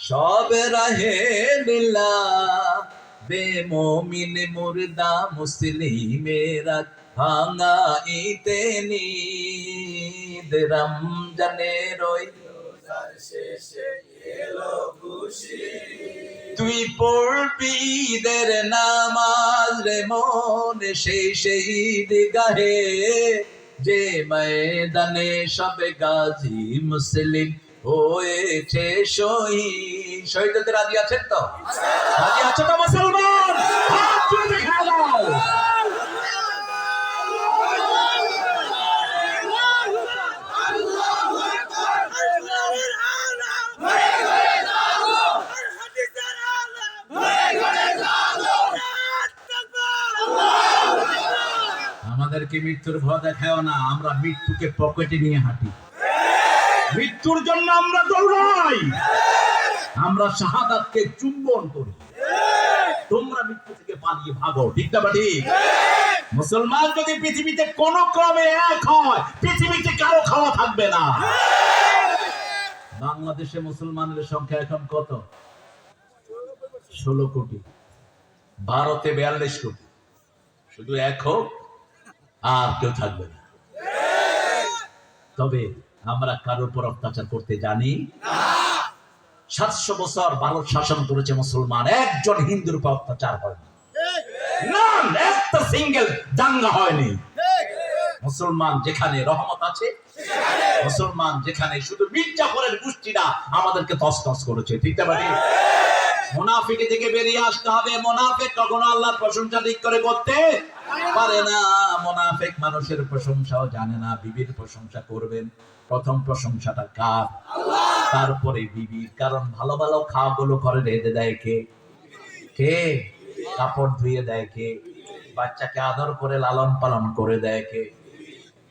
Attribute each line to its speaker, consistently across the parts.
Speaker 1: সব রাহে নিলাম বেমমিন মুর্দা মুসলিমেরা ভাঙাইতে নিদ রমজানের ওই শেষে এলো খুশি তুই পড়বি ঈদের নামাজ রে মন সেই শহীদ গাহে যে ময়দানে সব গাজী মুসলিম হয়েছে শহীদ। শহীদদের রাজি আছেন তো? রাজি আছো তো মুসলমান? হাত তুলে দেখা দাও। আমাদেরকে মৃত্যুর ভয় দেখাও না, আমরা মৃত্যুকে পকেটে নিয়ে হাঁটি। মৃত্যুর জন্য আমরা দৌড়াই, আমরা শাহাদাতকে চুম্বন করি। তোমরা মৃত্যু থেকে পালিয়ে ভাগো, ঠিক না? ঠিক। মুসলমান যদি পৃথিবীতে কোন ক্রমে এক হয়, পৃথিবীতে কারো খাওয়া থাকবে না। বাংলাদেশে মুসলমানদের সংখ্যা এখন কত? 16 কোটি। ভারতে 42 কোটি। শুধু এক হোক আর কেউ থাকবে না। তবে আমরা কারোর উপর অত্যাচার করতে জানি না। 700 বছর ভারত শাসন করেছে মুসলমান, একজন হিন্দুর উপর অত্যাচার হয়নি, একটা সিঙ্গেল দাঙ্গা হয়নি। মুসলমান যেখানে রহমত আছে, মুসলমান যেখানে শুধু মির্জাফরের গোষ্ঠীরা আমাদেরকে তছনছ করেছে, ঠিক না? মুনাফিক থেকে বেরিয়ে আসতে হবে। মুনাফিক কখনো আল্লাহর প্রশংসা ঠিক করে করতে পারে না। মুনাফিক মানুষের প্রশংসাও জানে না। বিবির প্রশংসা করবেন, প্রথম প্রশংসাটা কার? আল্লাহ, তারপরে বিবির। কারণ ভালো ভালো খাওয়াগুলো করে রেঁধে দেয় কে? কে? কাপড় ধুয়ে দেয় কে? বাচ্চাকে আদর করে লালন পালন করে দেয় কে?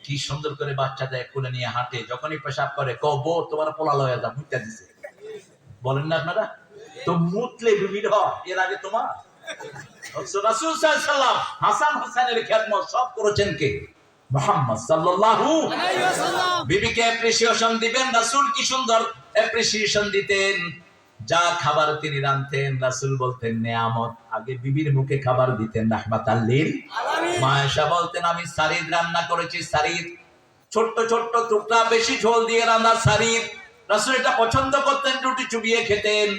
Speaker 1: কি সুন্দর করে বাচ্চা দেয়, কোলে নিয়ে হাঁটে, যখনই পেশাব করে কবো তোমার পোলা লয়ে যা, মুইতা দিছে। বলেন না আপনারা? তো মুতলে বিবির হয়, এর আগে তোমার? রাসূল সাল্লাল্লাহু আলাইহি ওয়াসাল্লাম হাসান হোসেনের খেদমত সব করেছেন কে? মুহাম্মদ সাল্লাল্লাহু আলাইহি ওয়াসাল্লাম। বিবিকে অ্যাপ্রিসিয়েশন দিবেন, রাসূল কি সুন্দর অ্যাপ্রিসিয়েশন দিতেন। যা খাবার তিনি রাঁধতেন রাসূল বলতেন নেয়ামত। আগে বিবির মুখে খাবার দিতেন রাহমাতাল লিল আলামিন। মা আয়েশা বলতেন আমি সারিদ রান্না করেছি, সারিদ ছোট্ট ছোট্ট টুকরা, বেশি ঝোল দিয়ে রান্না সারিদ। রাসূল এটা পছন্দ করতেন, রুটি চুবিয়ে খেতেন।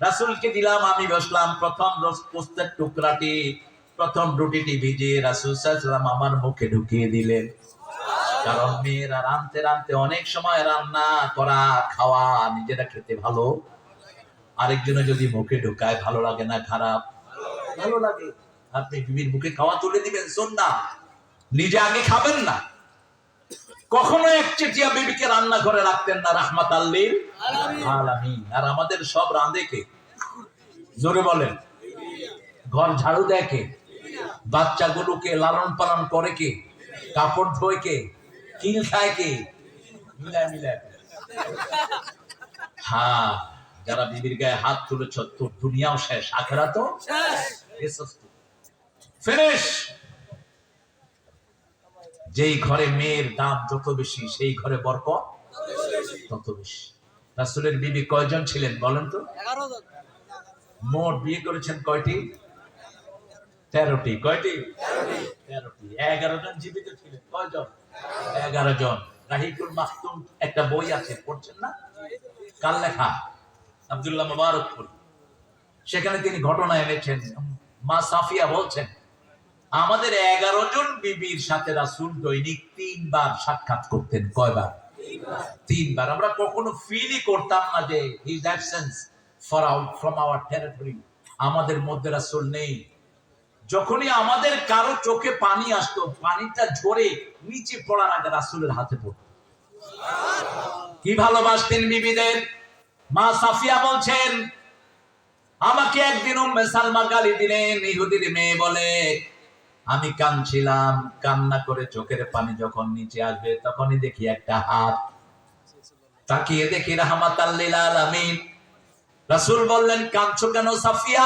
Speaker 1: রাসূলকে দিলাম, আমি বসলাম, প্রথম গোশতের টুকরাটি, প্রথম রুটিটি ভিজিয়ে রাসূল সাল্লাল্লাহু আলাইহি ওয়াসাল্লাম আমার মুখে ঢুকিয়ে দিলেন। কারণ মেয়েরা রাঁধতে রাঁধতে অনেক সময় রান্না করা খাওয়া নিজেরা খেতে ভালো, আরেকজনে যদি মুখে ঢোকায় ভালো লাগে না খারাপ? ভালো লাগে। আপনি বিবির মুখে খাওয়া তুলে দিবেন সুন্নাহ, নিজে আগে খাবেন না। কখনো একচেটিয়া বিবিকে রান্না করে রাখতেন না, রাহমাতাল লিল আলামিন। আর আমাদের সব রাঁধে কে? জোরে বলেন। ঘর ঝাড়ু দেয় কে? বাচ্চাগুলোকে লালন পালন করে কে? কাপড় ধোয় কে? কিল খায় কে? মিলায় মিলায়। হ্যাঁ, যারা বিবির গায়ে হাত তুলেছ তোর দুনিয়াও শেষ, আখিরাতও শেষ। ফিনিশ। যেই ঘরে মেয়ের দাম যত বেশি, সেই ঘরে বরকত তত বেশি। রাসূলের বিবি কয়জন ছিলেন বলেন তো? 11 জন। মোট বিয়ে করেছেন কয়টি? 13টি। কয়টি? 13টি। 11 জন জীবিত ছিলেন। কয়জন? 11 জন। রাহিকুল মাখতুম একটা বই আছে, পড়ছেন না? কার লেখা? আব্দুল্লাহ মুবারকপুর। সেখানে তিনি ঘটনা এনেছেন। মা সাফিয়া বলছেন আমাদের 11 জন বিবির সাথে রাসূল দৈনিক 3 বার সাক্ষাৎ করতেন। কয়বার? 3 বার। আমরা কখনো ফিলই করতাম না যে he is absence from our territory, আমাদের মধ্যে রাসূল নেই। যখনই আমাদের কারো চোখে পানি আসতো, পানিটা ঝরে নিচে পড়ার আগে রাসূলের হাতে পড়তো। কি ভালোবাসতেন বিবিদের। মা সাফিয়া বলছেন আমাকে একদিন উম্মে সালমা গালি দিলেন, ইহুদির মেয়ে বলে। আমি কাঁদছিলাম, কান্না করে চোখের পানি যখন নিচে আসবে তখনই দেখি একটা হাত, তাকিয়ে দেখি রাহমাতাল লিল আলামিন। রাসূল বললেন কাঁদছো কেন সাফিয়া?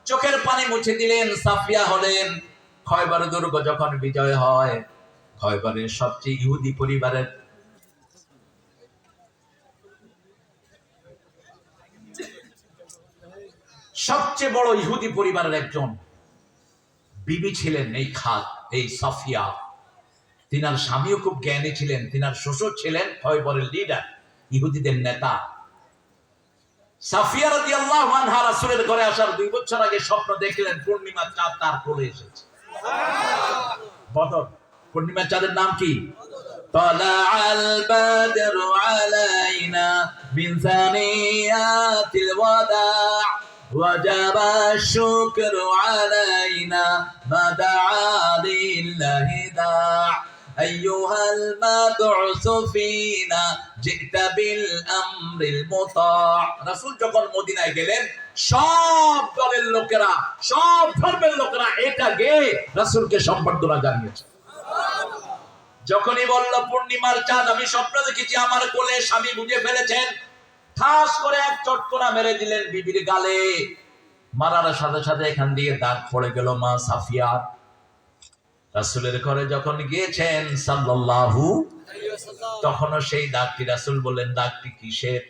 Speaker 1: চোখের পানি মুছে দিলেন। সাফিয়া হলেন খয়বার দুর্গ যখন বিজয় হয়, খয়বারের সবচেয়ে ইহুদি পরিবারের সবচেয়ে বড় ইহুদি পরিবারের একজন বিবি ছিলেন এই সাফিয়া। তিনার স্বামীও খুব জ্ঞানী ছিলেন, তিনার শ্বশুর ছিলেন খয়বরের লিডার, ইহুদিদের নেতা। সাফিয়া রাদিয়াল্লাহু আনহা রাসূলের ঘরে আসার 2 বছর আগে স্বপ্ন দেখলেন পূর্ণিমার চাঁদ তার কোলে এসেছে। বদর, পূর্ণিমার চাঁদের নাম কি? তালাআল বাদরু আলাইনা মিন সানিয়াতিল ওয়াদা ওয়াজাবা শুকরু আলাইনা মা দাআ লিল্লাহি দা আইয়ুহাল মাবউসু ফিনা জিতা বিল আমরিল মুতা। রাসূল যখন মদিনায় গেলেন সব দলের লোকেরা, সব ধর্মের লোকেরা এটা গেয়ে রাসূলকে সম্বর্ধনা জানিয়েছে। যখনই বলল পূর্ণিমার চাঁদ আমি স্বপ্ন দেখেছি আমার কোলে, স্বামী বুঝে ফেলেছেন, ঠাস করে এক চটকনা মেরে দিলেন বিবির গালে। মারার সাথে সাথে এখান দিয়ে দাগ পড়ে গেল মা সাফিয়া। রাসূলের ঘরে যখন গিয়েছেন সাল্লাল্লাহু আলাইহি ওয়াসাল্লাম, তখনও সেই দাগটি, রাসূল বললেন দাগটি কিসের?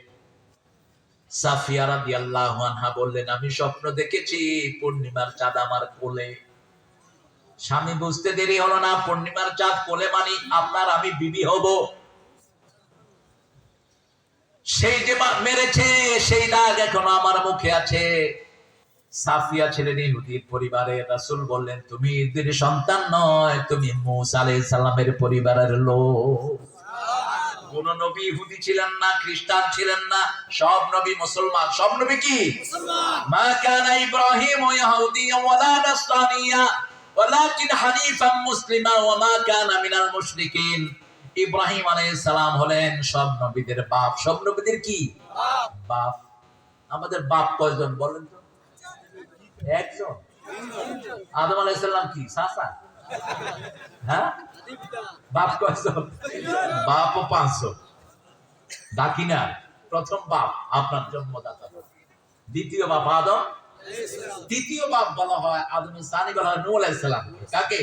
Speaker 1: সাফিয়া রাদিয়াল্লাহু আনহা বললেন আমি স্বপ্ন দেখেছি পূর্ণিমার চাঁদ আমার কোলে। স্বামী বুঝতে দেরি হলো না, পূর্ণিমার চাঁদ কোলে মানি আপনার আমি বিবি হব। সেই যে মেরেছে সেই দাগ এখনো আমার মুখে আছে। সাফিয়া ছিলেন ইহুদির পরিবারে। রাসূল বললেন তুমি ইহুদির সন্তান নয়, তুমি মূসা আলাইহিস সালামের পরিবারের লোক। কোন নবী ইহুদি ছিলেন না, খ্রিস্টান ছিলেন না, সব নবী মুসলমান। সব নবী কি মুসলমান? মা কানা ইব্রাহিম ইয়াহুদিয়্যান ওয়ালা নাসরানিয়্যা ওয়ালাকিন হানিফান মুসলিমা ওয়া মা কানা মিনাল মুশরিকিন। ইব্রাহিম আলাইহিস সালাম হলেন সব নবীদের বাপ। সব নবীদের কি বাপ? আমাদের বাপ কয়জন বলেন তো? একজন। আদম আলাইহিস সালাম কি চাচা? হ্যাঁ, বাপ কয়জন? বাপও 500। বাকি না, প্রথম বাপ আপনার জন্মদাতা, দ্বিতীয় বাপ আদম, তৃতীয় বাপ বলা হয় আদমের সানি বলা হয় নূহ আলাইহিস সালাম। কাকে?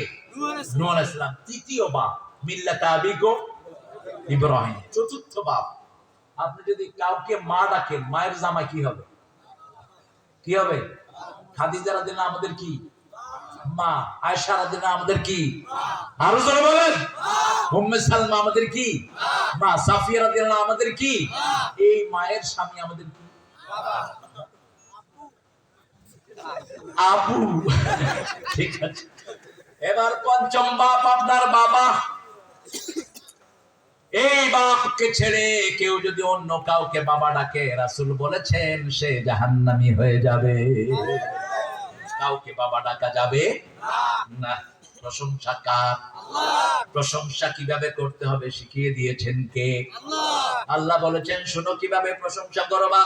Speaker 1: নূহ আলাইহিস সালাম। তৃতীয় বাপ মিল্লাত আবিকুম ইব্রাহিম। চতুর্থ বাপ। আপনি যদি কাউকে মা ডাকেন, মায়ের জামাই কি হবে? কি হবে? খাদিজা রাদিয়াল্লাহু আনহা আমাদের কি মা, আয়েশা রাদিয়াল্লাহু আনহা আমাদের কি? আরো জোরে বলেন। উম্মে সালমা আমাদের কি মা, সাফিয়া রাদিয়াল্লাহু আনহা আমাদের কি? এই মায়ের স্বামী আমাদের কি? আবু। ঠিক আছে, এবার পঞ্চম বাপ আপনার বাবা। এই বাপকে ছেড়ে কেউ যদি অন্য কাউকে বাবা ডাকে, রাসূল বলেছেন সে জাহান্নামী হয়ে যাবে। কাউকে বাবা ডাকা যাবে না। প্রশংসা কার? আল্লাহ। প্রশংসা কিভাবে করতে হবে শিখিয়ে দিয়েছেন কে? আল্লাহ। আল্লাহ বলেছেন শোনো কিভাবে প্রশংসা করবা।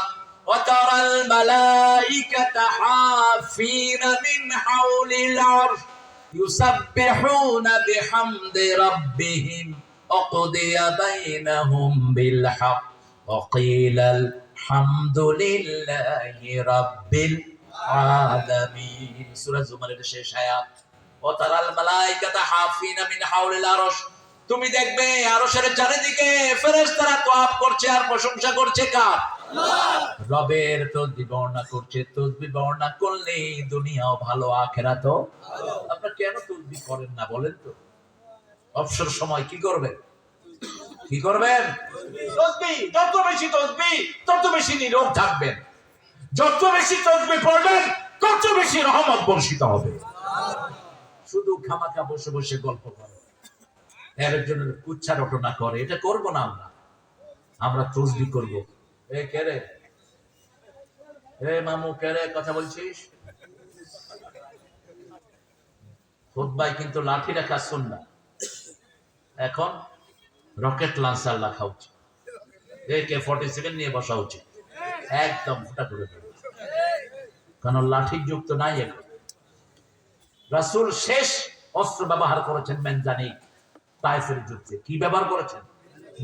Speaker 1: ওয়াতারাল মালাইকাতা হাফিনা মিন হাউলিল আরশ ইউসাব্বিহুনা বিহামদি রাব্বিহিম ওয়াকুদিয়া বাইনাহুম বিল হক ওয়া কিলাল হামদুলিল্লাহি রাব্বিল আলামিন। সূরা জুমারের শেষ আয়াত। ওয়াতারাল মালাইকাতা হাফিনা মিন হাউলিল আরশ, তুমি দেখবে আরশের চারিদিকে ফেরেশতারা তোয়াফ করছে আর প্রশংসা করছে কার? আল্লাহ। রবের তাসবিহ বর্ণনা করছে। তাসবিহ বর্ণনা করলে দুনিয়াও ভালো আখিরাতও ভালো। আপনারা কেন তাসবিহ করেন না বলেন তো? অবসর সময় কি করবেন? কি করবেন? তাসবিহ। যত বেশি তাসবিহ তত বেশি নিরোগ থাকবেন। যত বেশি তাসবিহ পড়বেন তত বেশি রহমত বর্ষিত হবে। শুধু খামাখা বসে বসে গল্প করে, এর জন্য কুচ্ছা রটনা করে, এটা করব না আমরা। আমরা তাসবিহ করব। এ কে রে? এ মামু কে রে? কথা বলছিস? খুতবায় কিন্তু লাঠি রাখা সুন্নাহ। এখন রকেট লঞ্চার রাখা উচিত। AK-47 নিয়ে বসা উচিত, একদম ফুটা করে দেবে। কারণ লাঠির যুগ তো নাই এখন। রাসূল শেষ অস্ত্র ব্যবহার করেছেন মেনজানিক। তায়েফের যুদ্ধে কি ব্যবহার করেছেন?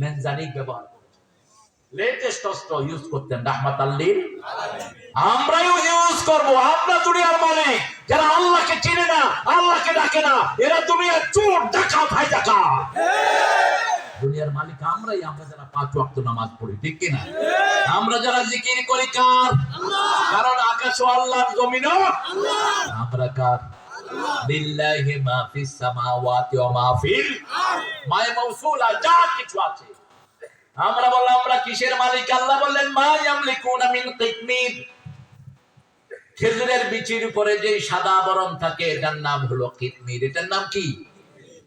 Speaker 1: মেনজানিক ব্যবহার করেছেন। লেটেস্ট অস্ত্র ইউজ করতেন রাহমাতাল লিল আলামিন। আমরাও ইউজ করব। আমরা দুনিয়ার মালিক, যারা আল্লাহকে চিনে না, আল্লাহকে ডাকে না, এরা দুনিয়ার চোর, ডাকাত, ভাই ডাকাত। দুনিয়ার মালিক আমরাই। আমরা যারা 5 ওয়াক্ত নামাজ পড়ি, ঠিক কিনা? আমরা যারা জিকির করি কার? আল্লাহ। কারণ আকাশ ও আল্লাহর জমিন আমরা কার? লিল্লাহি মা ফিস সামাওয়াতি ওয়া মা ফিল মায়ে মাউসুলা, যা কিছু আছে। আমরা বললাম আমরা কিসের মালিক? আল্লাহ বললেন মা ইয়ামলিকুনা মিন কিতমির, খেজুরের বিচির উপরে যে সাদা আবরণ থাকে এটার নাম হলো কিতমির। এটার নাম কি?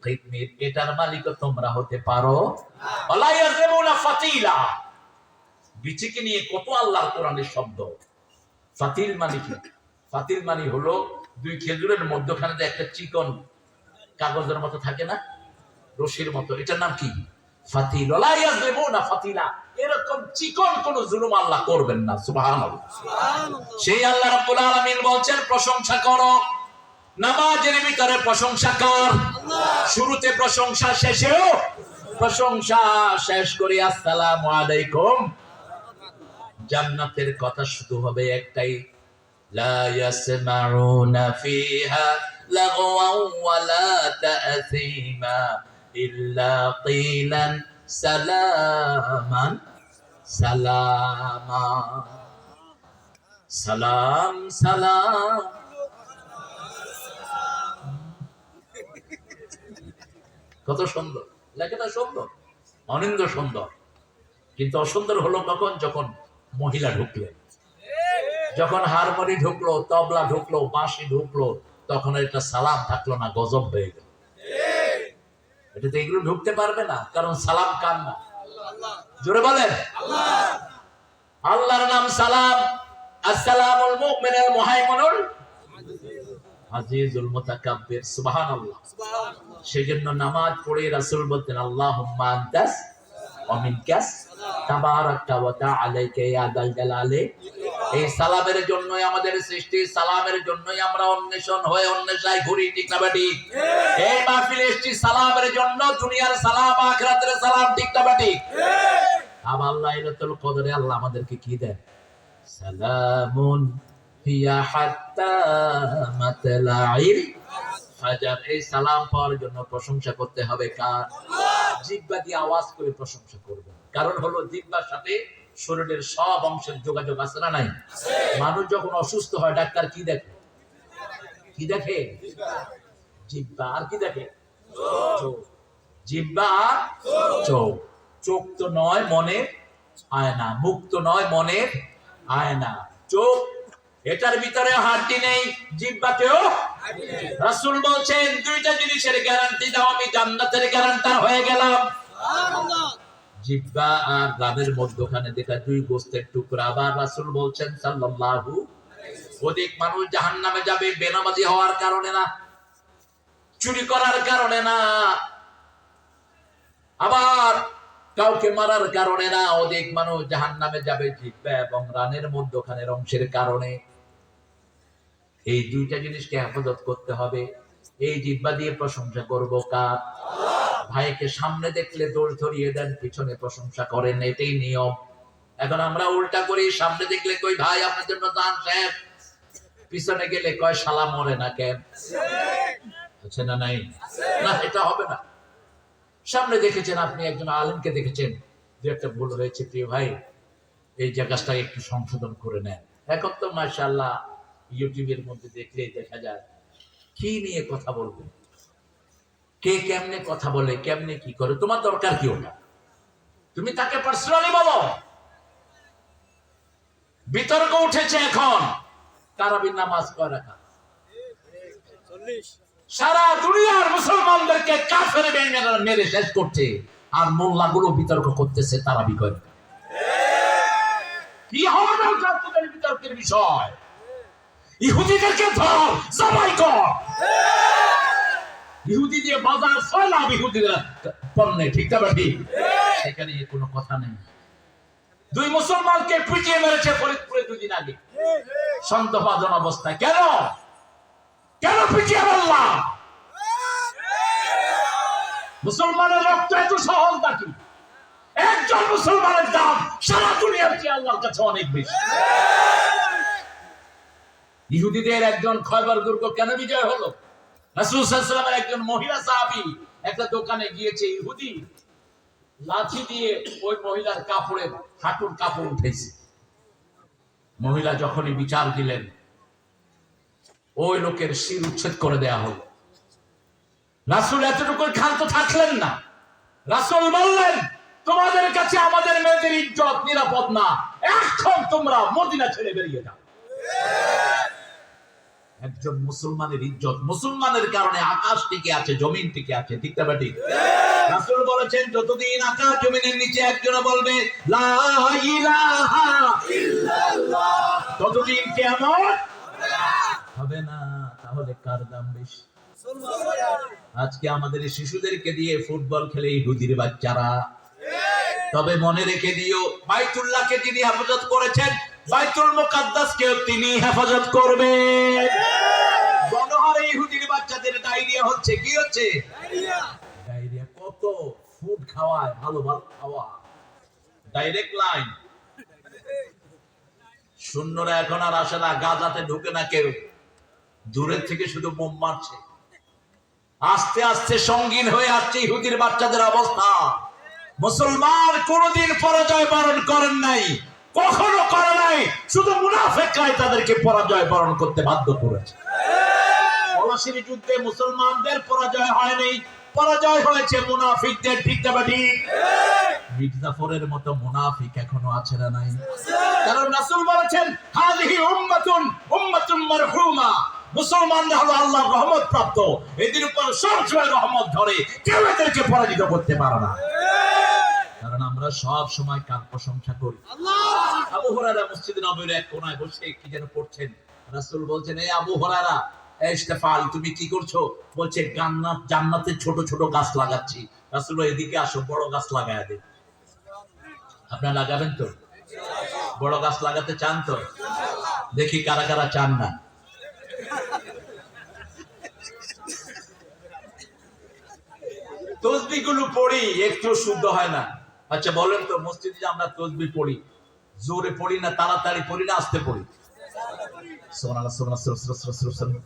Speaker 1: কিতমির। এটার মালিক তোমরা হতে পারো ওয়ালা ইয়াজলিমুনা ফাতিলা। বিচিকে নিয়ে কত আল্লাহর কোরআনের শব্দ। ফাতিল মানে কি? ফাতিল মানে হলো দুই খেজুরের মধ্যখানে যে একটা চিকন কাগজের মতো থাকে না, রশির মতো, এটার নাম কি? ফাতিল। ওয়ালা ইয়াজলিমুনা ফাতিলা। এরকম চিকন কোন জুলুম আল্লাহ করবেন না। সুবহানাল্লাহ। সেই আল্লাহ রাব্বুল আলামিন বলছেন প্রশংসা করো, নামাজের ভিতরে প্রশংসা কর, শুরুতে প্রশংসা, শেষেও প্রশংসা। শেষ করি আসসালামু আলাইকুম। জান্নাতের কথা শুধু হবে একটাই, লা ইয়াসমাউনা ফিহা লাগওয়ান ওয়ালা তা'সীমা ইল্লা কিলান সালামান সালামা। সালাম সালাম। কত সুন্দর লেখাটা, সুন্দর, অনিন্দ সুন্দর। কিন্তু অসুন্দর হলো কখন? যখন মহিলা ঢুকলেন, যখন হারমোনি ঢুকলো, তবলা ঢুকলো, বাঁশি ঢুকলো, তখন এটা সালাম থাকলো না, গজব হয়ে গেল। এটাতে এগুলো ঢুকতে পারবে না, কারণ সালাম কার না? জোরে বলেন আল্লাহর নাম সালাম। আসসালামুল মুমিনুল মুহাইমিনুল আজিজুল মুতাকাব্বির। সুবহানাল্লাহ। সেজন্য নামাজ পড়ে রাসূল বলতেন আল্লাহুম্মা আনতাস ওয়া মিনকাস তাবারাকতা ওয়া তাআলাকা ইয়া যাল জালালি। এই সালামের জন্যই আমাদের সৃষ্টি, সালামের জন্যই আমরা অন্বেষণ হয়ে অন্বেষায় ঘুরি, ঠিক না ঠিক? এই মাহফিলে এসেছি সালামের জন্য, দুনিয়ার সালাম আখিরাতের সালাম, ঠিক না ঠিক? আবার লাইলাতুল কদরে আল্লাহ আমাদেরকে কি দেন? সালামুন হিয়া হাত্তা মাতলাইল ফাজর। এই সালাম পাওয়ার জন্য প্রশংসা করতে হবে কার? জিহ্বা দিয়ে আওয়াজ করে প্রশংসা করবেন। কারণ হলো জিহ্বার সাথে শরীরের সব অংশের যোগাযোগ আছে না নাই? মানুষ যখন অসুস্থ হয় ডাক্তার কি দেখে? কি দেখে? জিহ্বা। আর কি দেখে? চোখ। জিহ্বা আর চোখ। চোখ তো নয় মনের আয়না, মুখ তো নয় মনের আয়না। চোখ, এটার ভিতরে হাড্ডি নেই, জিহ্বাতেও। রাসূল বলছেন দুইটা জিনিসের গ্যারান্টি দাও, আমি জান্নাতের গ্যারান্টার হয়ে গেলাম। জিহ্বা আর গালের মধ্যখানে দেখা দুই গোস্তের টুকরা। আবার রাসূল বলছেন সাল্লাল্লাহু, অধিক মানুষ জাহান্নামে যাবে বেনামাজি হওয়ার কারণে না, চুরি করার কারণে না, আবার কাউকে মারার কারণে না। অধিক মানুষ জাহান্নামে যাবে জিহ্বা এবং রানের মধ্যখানের অংশের কারণে। এই দুইটা জিনিসকে হেফাজত করতে হবে। এই জিহ্বা দিয়ে প্রশংসা করব কার? ভাইকে সামনে দেখলে দৌড় ধরিয়ে দেন, পিছনে প্রশংসা করেন, এটাই নিয়ম। এখন আমরা উল্টা করি, সামনে দেখলে কই ভাই আপনার জন্য দান শেষ, পিছনে গেলে কয় শালা মরে না কেন? আছে না নাই? না, এটা হবে না। সামনে দেখেছেন আপনি একজন আলেমকে দেখেছেন, যে একটা ভুল হয়েছে, প্রিয় ভাই এই জায়গাটা একটু সংশোধন করে নেন। এখন তো মাশাআল্লাহ ইউটিউবের মধ্যে দেখলেই দেখা যায় কি নিয়ে কথা বলবে, কে কেমনে কথা বলে, কেমনে কি করে, তোমার দরকার কি ওটা? তুমি তাকে পার্সোনালি বলো। বিতর্ক উঠেছে এখন তারাবির নামাজ কয় রাকাত? 40। সারা দুনিয়ার মুসলমানদেরকে কাফের মেরে শেষ করছে, আর মোল্লাগুলো বিতর্ক করতেছে তারাবি করে। কি হবে ওটা তোদের বিতর্কের বিষয়? ইহুদিদেরকে ধর, জবাই কর। ইহুদি দিয়ে বাজার সয়লাভ ইহুদিদের পণ্যে, ঠিক না ঠিক? সেখানে কোনো কথা নেই। দুই মুসলমানকে পিটিয়ে মেরেছে ফরিদপুরে 2 দিন আগে সন্দেহভাজন অবস্থায়। কেন কেন পিটিয়ে মারলা? মুসলমানের রক্ত এত সহজ নাকি? একজন মুসলমানের দাম সারা দুনিয়ার চেয়ে আল্লাহর কাছে অনেক বেশি। ইহুদিদের একজন খয়বর দুর্গ কেন বিজয় হলো? রাসূল সাল্লাল্লাহু আলাইহি ওয়াসাল্লামের একজন মহিলা সাহাবী একটা দোকানে গিয়েছে, ইহুদি লাঠি দিয়ে ওই মহিলার কাপড়ে হাঁটুর কাপড় উঠেছে। মহিলা যখনই বিচার দিলেন, ওই লোকের শির উচ্ছেদ করে দেয়া হল। রাসূল এতটুকু ক্ষান্ত থাকলেন না। রাসূল বললেন, তোমাদের কাছে আমাদের মেয়েদের ইজ্জত নিরাপদ না, এখন তোমরা মদিনা ছেড়ে বেরিয়ে যাও। একজন মুসলমানের ইজ্জত, মুসলমানের কারণে আকাশ টিকে আছে, জমিন টিকে আছে, ঠিক না ঠিক? রাসূল বলেছেন, যতদিন আকাশ জমিনের নিচে একজন বলবে লা ইলাহা ইল্লাল্লাহ, ততদিন কিয়ামত হবে না। তাহলে কার দাম বেশি? আজকে আমাদের শিশুদেরকে দিয়ে ফুটবল খেলে ইহুদির বাচ্চারা। তবে মনে রেখে দিও, বাইতুল্লাহকে যিনি হেফাজত করেছেন, বাইতুল মুকাদ্দাসকেও তিনি হেফাজত করবেন। গণহারে ইহুদির বাচ্চাদের ডায়রিয়া হচ্ছে। কি হচ্ছে? ডায়রিয়া। কত ফুড খাওয়ায়, ভালো ভালো খাওয়া, ডাইরেক্ট লাইন। শূন্যরা এখন আর আসে না, গাজাতে ঢুকে না কেউ, দূরের থেকে শুধু বোম মারছে। আস্তে আস্তে সঙ্গীন হয়ে আসছে ইহুদির বাচ্চাদের অবস্থা। মুসলমান কোনদিন পরাজয় বরণ করেন নাই, কখনো করে নাই, শুধু মুনাফিকরাই তাদেরকে পরাজয় বরণ করতে বাধ্য করেছে। পলাশির যুদ্ধে মুসলমানদের পরাজয় হয়নি, পরাজয় হয়েছে মুনাফিকদের, ঠিক না ঠিক? মির্জাফরের মতো মুনাফিক এখনো আছে না নাই? কারণ রাসূল বলেছেন, হাযিহি উম্মাতুন মারহুমা, মুসলমানরা হলো আল্লাহর রহমত প্রাপ্ত, এদের উপর সবসময় রহমত ধরে, কেউ এদেরকে পরাজিত করতে পারে না। কারণ আমরা সব সময় কার প্রশংসা করি? আল্লাহ। আবু হুরায়রা মসজিদে নববীর এক কোণায় বসে কি যেন পড়ছেন। রাসূল বলছেন, এই আবু হুরায়রা, ইস্তেফাল, তুমি কি করছো? বলছে, জান্নাতে ছোট ছোট গাছ লাগাচ্ছি। রাসূল এদিকে আসো, বড় গাছ লাগায় দে। আপনারা লাগাবেন তো? বড় গাছ লাগাতে চান তো? দেখি কারা কারা চান না। তসবিহ গুলো পড়ি, একটু শুদ্ধ হয় না। আচ্ছা বলেন তো, মসজিদে যে আমরা তসবিহ পড়ি, জোরে পড়ি না, তাড়াতাড়ি পড়ি না, আস্তে পড়ি? সুবহানাল্লাহ, সুবহানাল্লাহ।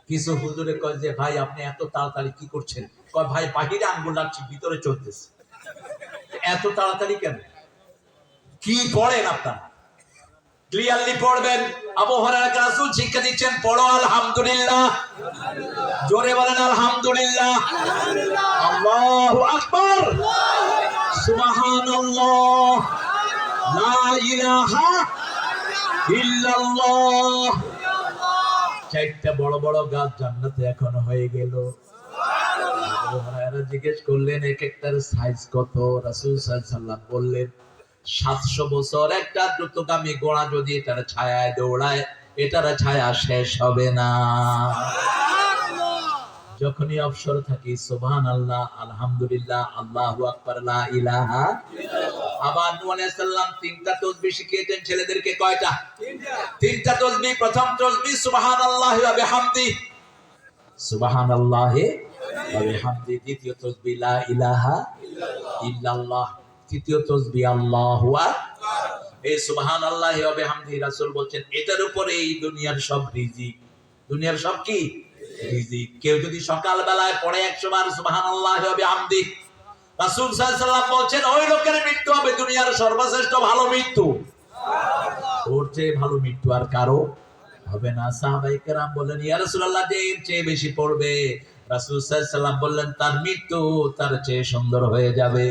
Speaker 1: কিছু হুজুরে কয় যে, ভাই আপনি এত তাড়াতাড়ি কি করছেন? কয়, ভাই বাহিরে আঙ্গুল রাখছি, ভিতরে চলতেছে। এত তাড়াতাড়ি কেন? কি পড়েন আপনারা? ক্লিয়ারলি পড়বেন। আবু হুরায়রা রাসূল শিক্ষা দিচ্ছেন, পড়ো আলহামদুলিল্লাহ। জোরে বলেন আলহামদুলিল্লাহ। আল্লাহু আকবার, সুবহানাল্লাহ, লা ইলাহা ইল্লাল্লাহ। চারটা বড় বড় গাছ জান্নাতে এখন হয়ে গেল। আবু হুরায়রা জিজ্ঞেস করলেন, এক একটার সাইজ কত? রাসূল সাল্লাল্লাহু আলাইহি ওয়াসাল্লাম বললেন, 700 বছর একটা দ্রুতগামী ঘোড়া যদি এটার ছায়ায় দৌড়ায়, এটার ছায়া শেষ হবে না। যখনই অবসর থাকি, সুবহানাল্লাহ, আলহামদুলিল্লাহ, আল্লাহু আকবার, লা ইলাহা ইল্লাল্লাহ। আবার নূহ আলাইহিস সালাম 3টা তাসবিহ শিখিয়েছেন ছেলেদেরকে। কয়টা? 3টা তাসবিহ। প্রথম তাসবিহ সুবহানাল্লাহি ওয়া বিহামদি, সুবহানাল্লাহি ওয়া বিহামদি। দ্বিতীয় তাসবিহ লা ইলাহা ইল্লাল্লাহ। তৃতীয় তাসবিহ আল্লাহু আকবার। এই সুবহানাল্লাহি ওয়া বিহামদি, রাসূল বলেন, এটার উপরে এই দুনিয়ার সব রিজিক। দুনিয়ার সব কি? রিজিক। কেউ যদি সকাল বেলায় পড়ে 100 বার সুবহানাল্লাহি ওয়া বিহামদি, রাসূল সাল্লাল্লাহু আলাইহি ওয়াসাল্লাম বলেন, ওই লোকের মৃত্যু হবে দুনিয়ার সর্বশ্রেষ্ঠ ভালো মৃত্যু। ওর চেয়ে ভালো মৃত্যু আর কারো হবে না। সাহাবায়ে কেরাম বললেন, ইয়া রাসূলুল্লাহ, যে এর চেয়ে বেশি পড়বে, রাসূল সাল্লাল্লাহু আলাইহি ওয়াসাল্লাম বললেন, তার মৃত্যু তার চেয়ে সুন্দর হয়ে যাবে।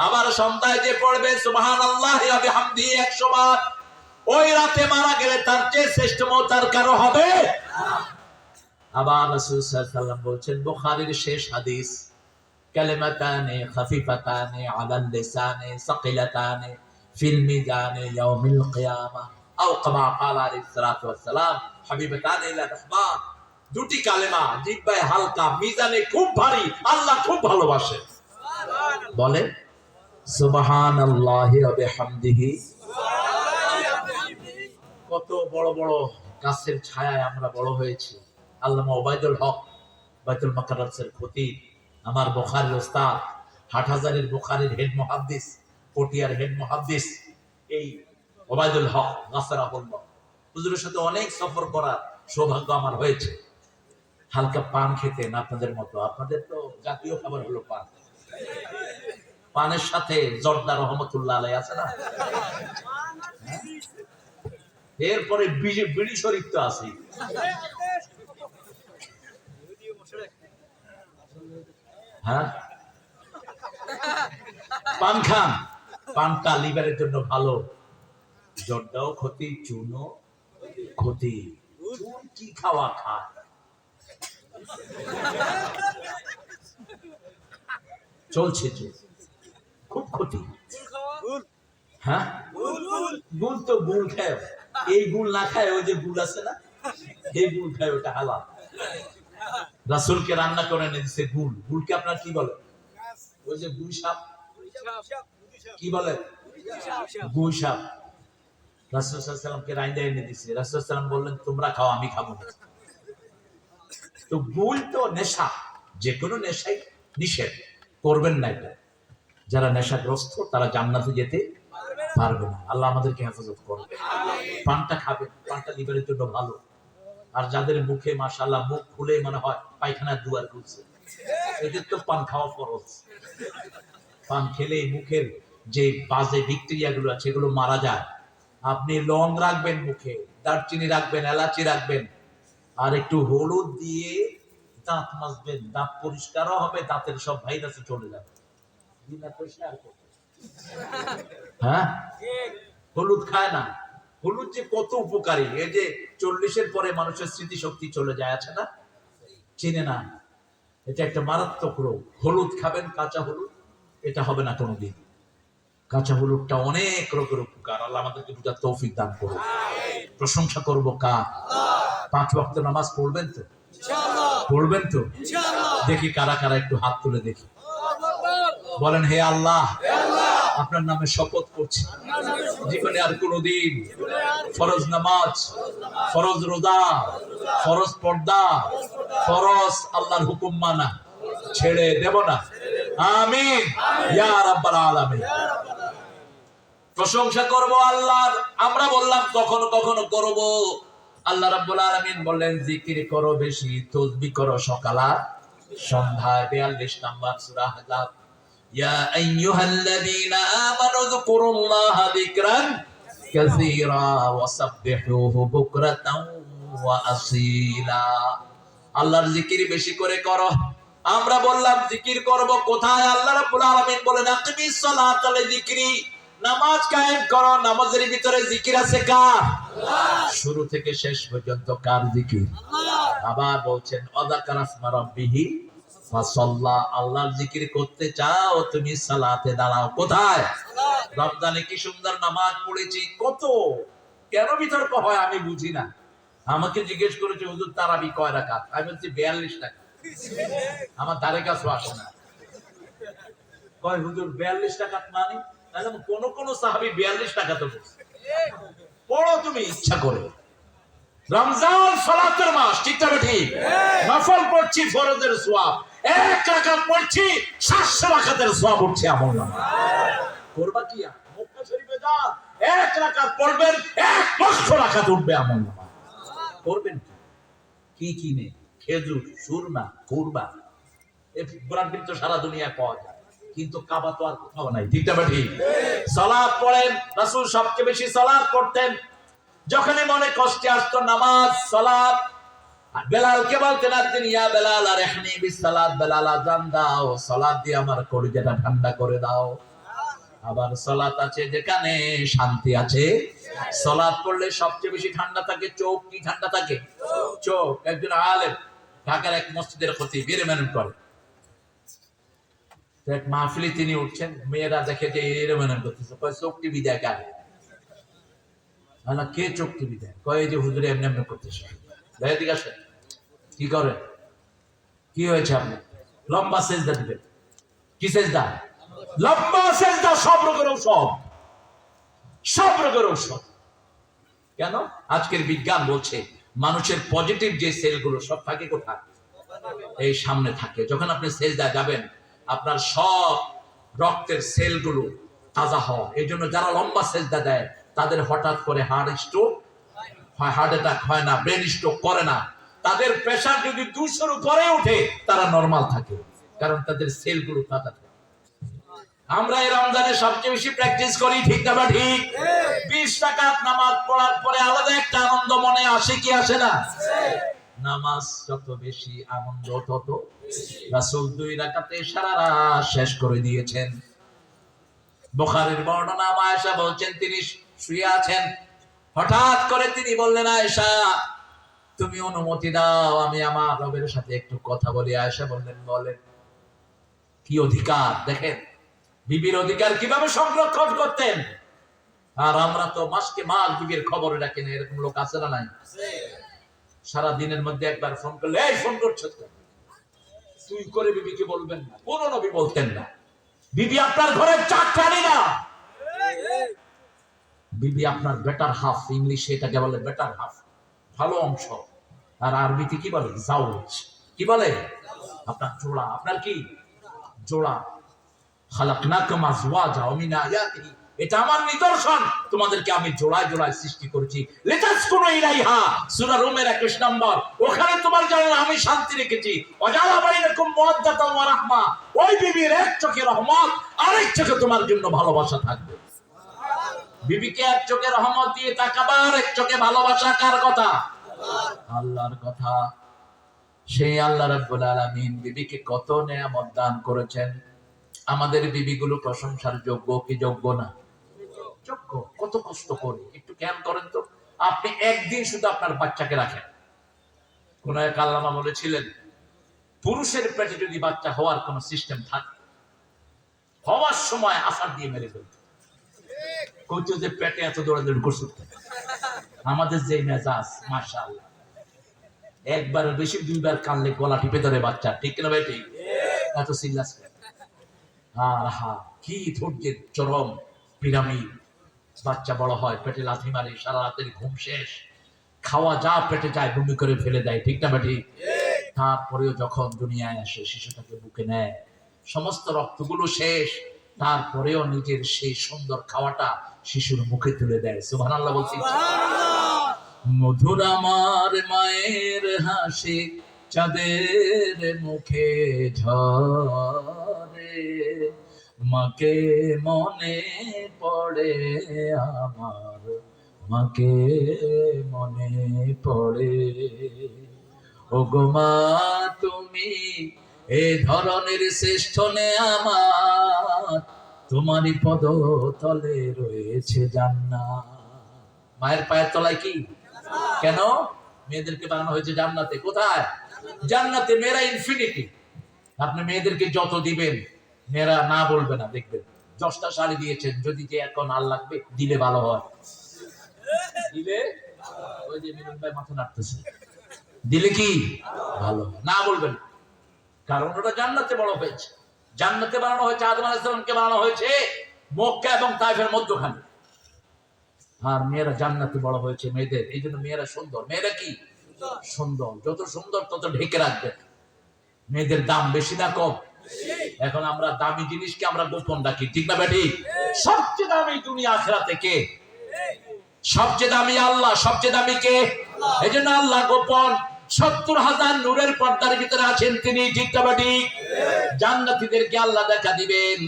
Speaker 1: আবার সন্ধ্যায় যে পড়বে সুবহানাল্লাহি ওয়া বিহামদি 100 বার, ওই রাতে মারা গেলে তার চেয়ে শ্রেষ্ঠ মওত আর কারো হবে না। আবার রাসূল সাল্লাল্লাহু আলাইহি ওয়াসাল্লাম বলেন, বুখারীর শেষ হাদিস, কালিমাতানে খাফিফাতানে আলাল লিসানে সাকিলাতানে ফিল মিজানে ইয়াউমিল কিয়ামা, আও কামা ক্বালা আলাইহিস সালাতু ওয়াস সালাম, হাবিবাতানে ইলা রাহমান। দুটি কালেমা জিহ্বায় হালকা, মিজানে খুব ভারী, আল্লাহ খুব ভালোবাসে। বলেন সুবহানাল্লাহি ওয়া বিহামদিহি। কত বড় বড় গাছের ছায়ায় আমরা বড় হয়েছি। আল্লামা ওবায়দুল হক বাইতুল মাকাররসের খতিব, আমার বুখারীর ওস্তাদ, হাটহাজারীর বুখারীর হেড মুহাদ্দিস, পটিয়ার হেড মুহাদ্দিস, এই ওবায়দুল হক নাসরাহুল্লাহ হুজুরের সাথে অনেক সফর করার সৌভাগ্য আমার হয়েছে। হালকা পান খেতেন আপনাদের মতো। আপনাদের তো জাতীয় খাবার হলো পান। পানের সাথে জর্দা রহমতুল্লাহ আলাই আছে না, এরপরে বিড়ি শরীফ তো আছে। হ্যাঁ, পান খান, পানটা লিভারের জন্য ভালো, জর্দাও ক্ষতি, চুনও ক্ষতি। চুন কি খাওয়া খায়, চলছে যে খুব ক্ষতি। হ্যাঁ, গুল তো গুল খায়, এই গুল না খায় ওই যে গুল আছে না, এই গুল খায়, ওটা হালাল। রাসূলকে রান্না করে এনে দিছে গুল। গুলকে আপনার কি বলে? ওই যে গুই সাপ, কি বলে? গুই সাপ। রাসূল সাল্লাল্লাহু আলাইহি ওয়াসাল্লামকে রাইন্দা এনে দিছে। রাসূল সাল্লাল্লাহু আলাইহি ওয়াসাল্লাম বললেন, তোমরা খাও, আমি খাবো না। তো গুল তো নেশা, যে কোনো নেশাই নিষেধ, করবেন না এটা। যারা নেশাগ্রস্ত তারা জান্নাতে যেতে পারবে না। আল্লাহ আমাদেরকে হেফাজত করবে। পানটা খাবে, পানটা লিভারের জন্য ভালো। আর যাদের মুখে মাশাআল্লাহ মুখ খুলে মনে হয় পায়খানার দুয়ার খুলছে, এদের তো পান খাওয়া ফরজ। পান খেলে মুখের যে বাজে ব্যাকটেরিয়া গুলো আছে এগুলো মারা যায়। আপনি লং রাখবেন মুখে, দারচিনি রাখবেন, এলাচি রাখবেন, আর একটু হলুদ দিয়ে দাঁত মাজবেন, দাঁত পরিষ্কারও হবে, দাঁতের সব ভাইরাসে চলে যাবে। হ্যাঁ, হলুদ খায় না। হলুদ যে কত উপকারী, এই যে 40-এর পরে মানুষের স্মৃতিশক্তি চলে যায়, আছে না, চিনে না, এটা একটা মারাত্মক রোগ। হলুদ খাবেন, কাঁচা হলুদ, এটা হবে না কোনোদিন। কাঁচা হলুদটা অনেক রোগের উপকার। আল্লাহ আমাদেরকে বুঝার তৌফিক দান করুন। প্রশংসা করব কার? 5 ওয়াক্ত নামাজ পড়বেন তো? পড়বেন তো? দেখি কারা কারা, একটু হাত তুলে দেখি। বলেন, হে আল্লাহ, আপনার নামে শপথ করছি, জীবনে আর কোনোদিন ফরজ নামাজ, ফরজ রোজা, ফরজ পর্দা, ফরজ আল্লাহর হুকুম মানা ছেড়ে দেব না। আমিন ইয়া রাব্বাল আলামিন। প্রশংসা করব আল্লাহর। আমরা বললাম কখনো কখনো করব। আল্লাহ রাব্বুল আলামিন বললেন, জিকির করো বেশি, তাসবিহ করো সকাল আর সন্ধ্যায়। 42 নম্বর সূরা আহজাব। ইয়া আইয়ুহাল্লাযীনা আমানু যকুরুল্লাহা যিকরান কাসীরা ওয়াসাব্বিহুহু বুকরাতাও ওয়া আসীলা। আল্লাহর জিকির বেশি করে করো। আমরা বললাম জিকির করব কোথায়? আল্লাহ রাব্বুল আলামিন বলেন, আকিমিস সালাতা লিযিকরি, নামাজ কায়েম করো। নামাজের ভিতরে জিকির আছে কার? আল্লাহ। শুরু থেকে শেষ পর্যন্ত কার জিকির? আল্লাহ। আবার বলছেন, আযাকারা ইসমা রাব্বিহি ফাসাল্লা। আল্লাহর জিকির করতে চাও, তুমি সালাতে দাঁড়াও। কোথায়? সালাত। রমজানে কি সুন্দর নামাজ পড়েছি, কত কেন বিতর্ক হয় আমি বুঝি না। আমাকে জিজ্ঞেস করেছে, হুজুর তারাবি কয় রাকাত? আমি বলছি 42 টাকা। আমার ধারে কাছে আসে না। কয় হুজুর 42 টাকা মানে? কোন কোন সাহাবী 42 টাকা তো বলছে। পড়ো তুমি ইচ্ছা করে। রমজান সালাতের মাস, ঠিক না ঠিক? নফল পড়ছি, ফরজের সওয়াব 1 রাকাত পড়ছি, 700 রাকাতের সওয়াব উঠছে আমল নামা। করবা কি? মক্কা শরীফে যান, 1 রাকাত পড়বেন, 1 লক্ষ রাকাত উঠবে আমল নামা। করবেন কি? কি কিনে? খেজুর, সুরমা, কুরবা। এই ব্রান্ড তো সারা দুনিয়ায় পাওয়া যায়, কিন্তু কাবা তো আর কোথাও নাই, ঠিক না ঠিক? সালাত পড়েন। রাসূল সবচেয়ে বেশি সালাত করতেন। যখনই মনে কষ্টে আসতো, নামাজ, সালাত। বেলালকে বলতেন, আদিন ইয়া বেলাল আরহনি বিসসালাত, বেলাল আযান দাও, সালাত দিয়ে আমার কলিজাটা ঠান্ডা করে দাও। আবার সালাত আছে যেখানে শান্তি আছে। সালাত পড়লে সবচেয়ে বেশি ঠান্ডা থাকে চোখ। কি ঠান্ডা থাকে? চোখ। একজন আলেম ঢাকার এক মসজিদের খতিব এরমেন করে, এক মাহফিলে তিনি উঠছেন, মেয়েরা দেখে যে এরমেন করতেছে, কয় চোখ টিভি দেয় কারে? কে চোখ টিভি দেয়? কয় যে হুজুরে এমনি এমনি করতেছে। দিকে আসেন, কি করেন? কি হয়েছে? আপনি লম্বা সেজদা দিবেন। কি সেজদা? লম্বা সেজদা। সব রোগের ঔষধ, সব রোগের ঔষধ। কেন? আজকের বিজ্ঞান বলছে মানুষের পজিটিভ যে সেলগুলো সব থাকে কোথায়? এই সামনে থাকে। যখন আপনি সেজদায় যাবেন, আপনার সব রক্তের সেলগুলো তাজা হয়। এই জন্য যারা লম্বা সেজদা দেয় তাদের হঠাৎ করে হার্ট স্ট্রোক হয়, হার্ট অ্যাটাক হয় না, ব্রেন স্ট্রোক করে না। তাদের প্রেসার যদি 200-র উপরে ওঠে, তারা নরমাল থাকে, কারণ তাদের সেলগুলো তাজা থাকে। আমরা এই রমজানে সবচেয়ে বেশি প্র্যাকটিস করি, ঠিক না ঠিক? 20 রাকাত নামাজ পড়ার পরে আলাদা একটা আনন্দ মনে আসে কি আসে না? নামাজ যত বেশি আনন্দ তত রাসূল 2 রাকাতে সারা রাত শেষ করে দিয়েছেন। বুখারীর বর্ণনা, আয়েশা বলছেন তিনি শুয়ে আছেন, হঠাৎ করে তিনি বললেন, আয়েশা তুমি অনুমতি দাও আমি আমার রবের সাথে একটু কথা বলি। আয়েশা বললেন, বলেন। কি অধিকার দেখেন, বিবির অধিকার কিভাবে সংরক্ষণ করতেন। আর আমরা তো মাসকে মাস বিবির খবর রাখি না, এরকম লোক আছে না নাই? সারা দিনের মধ্যে একবার ফোন করলে, এই ফোন করছো তুই করে বিবিকে বলবেন না, কোন নবী বলতেন না। বিবি আপনার ঘরের চাকরানি না, বিবি আপনার বেটার হাফ, ইংলিশে এটাকে বলে বেটার হাফ, ভালো অংশ। আর আরবিতে কি বলে? জাওজ। কি বলে? আপনার জোড়া, আপনার কি জোড়া। খালাকনাকুম আজওয়াজা ওয়া মিন আয়াতিহি, এটা আমার নিদর্শন, তোমাদেরকে আমি জোড়ায় জোড়ায় সৃষ্টি করেছি। লিতাসকুনু ইলাইহা, সূরা রুমের 21 নম্বর। ওখানে তোমার জন্য আমি শান্তি রেখেছি। ওয়াজালা বাইনাকুম মাওয়াদ্দাতাও ওয়া রাহমা, ওই বিবির এক চোখে রহমত, আরেক চোখে তোমার জন্য ভালোবাসা থাকবে। বিবিকে এক চোখে রহমত দিয়ে তাকাবা, আরেক চোখে ভালোবাসা কার কথা? আল্লাহর কথা। সেই আল্লাহ রাব্বুল আলামিন বিবিকে কত নেয়ামত দান করেছেন। আমাদের বিবিগুলো প্রশংসার যোগ্য কি যোগ্য না? যোগ্য। কত কষ্ট করে, একটু খেয়াল করেন তো। আপনি একদিন শুধু আপনার বাচ্চাকে রাখেন। কোন এক আল্লামা বলেছিলেন, পুরুষের পেটে যদি বাচ্চা হওয়ার কোন সিস্টেম থাকে, হওয়ার সময় আসার দিয়ে মেরে ফেলত। কইতো যে পেটে এত দৌড়াদৌড়ি করছে। আমাদের যে মেজাজ, মাশাআল্লাহ, একবার বেশি 2 বার কানলে গলা টিপে ধরে বাচ্চা, ঠিক না ভাই? ঠিক। এত সিরিয়াস। আর হা কি ধৈর্যের চরম পিরামিড। বাচ্চা বড় হয়, পেটে লাথি মারে, সারা রাতের ঘুম শেষ, খাওয়া যা পেটে যায় বমি করে ফেলে দেয়, ঠিক না বেটি? তারপরেও যখন দুনিয়ায় আসে, শিশুটাকে বুকে নেয়, সমস্ত রক্তগুলো শেষ, তারপরেও নিজের সেই সুন্দর খাওয়াটা শিশুর মুখে তুলে দেয়। সুবহানাল্লাহ বলছি। মধুর আমার মায়ের হাসি চাঁদের মুখে ঝরে, মাকে মনে পড়ে আমার, মাকে মনে পড়ে। ওগো মা তুমি এ ধরনের শ্রেষ্ঠ নেয়ামত, তোমারই পদ তলে রয়েছে জান্নাত। মায়ের পায়ের তলায় কি? কেন? মেয়েদেরকে বানানো হয়েছে জান্নাতে। কোথায়? জান্নাতে। মেয়েরা ইনফিনিটি। আপনি মেয়েদেরকে যত দিবেন মেয়েরা না বলবে না। দেখবেন 10টা শাড়ি দিয়েছেন, যদি যে এখন আর লাগবে দিলে ভালো হয়, দিলে ওই যে মিলন ভাই মাথা নাড়তেছে, দিলে কি ভালো হয়, না বলবেন। কারণ ওটা জান্নাতে বড় হয়েছে। জান্নাতে বানানো হয়েছে, আদম আলাইহিস সালামকে বানানো হয়েছে মক্কা এবং তায়েফের মধ্যখানে। আর মেয়েরা জান্নাতে বড় হয়েছে মেয়েদের, এই জন্য মেয়েরা সুন্দর। মেয়েরা কি সুন্দর, যত সুন্দর তত ঢেকে রাখবে। মেয়েদের দাম বেশি না কম? এখন আমরা দামি জিনিসকে আমরা গোপন রাখি, ঠিক না বেটি? সবচেয়ে দামি দুনিয়া আখিরাতে কে? সবচেয়ে দামি আল্লাহ। সবচেয়ে দামি কে? এই জন্য আল্লাহ গোপন। 70,000 নূরের পর্দার ভিতরে আছেন তিনি, ঠিক না বেটি? জান্নাতীদেরকে আল্লাহ দেখা দিবেন,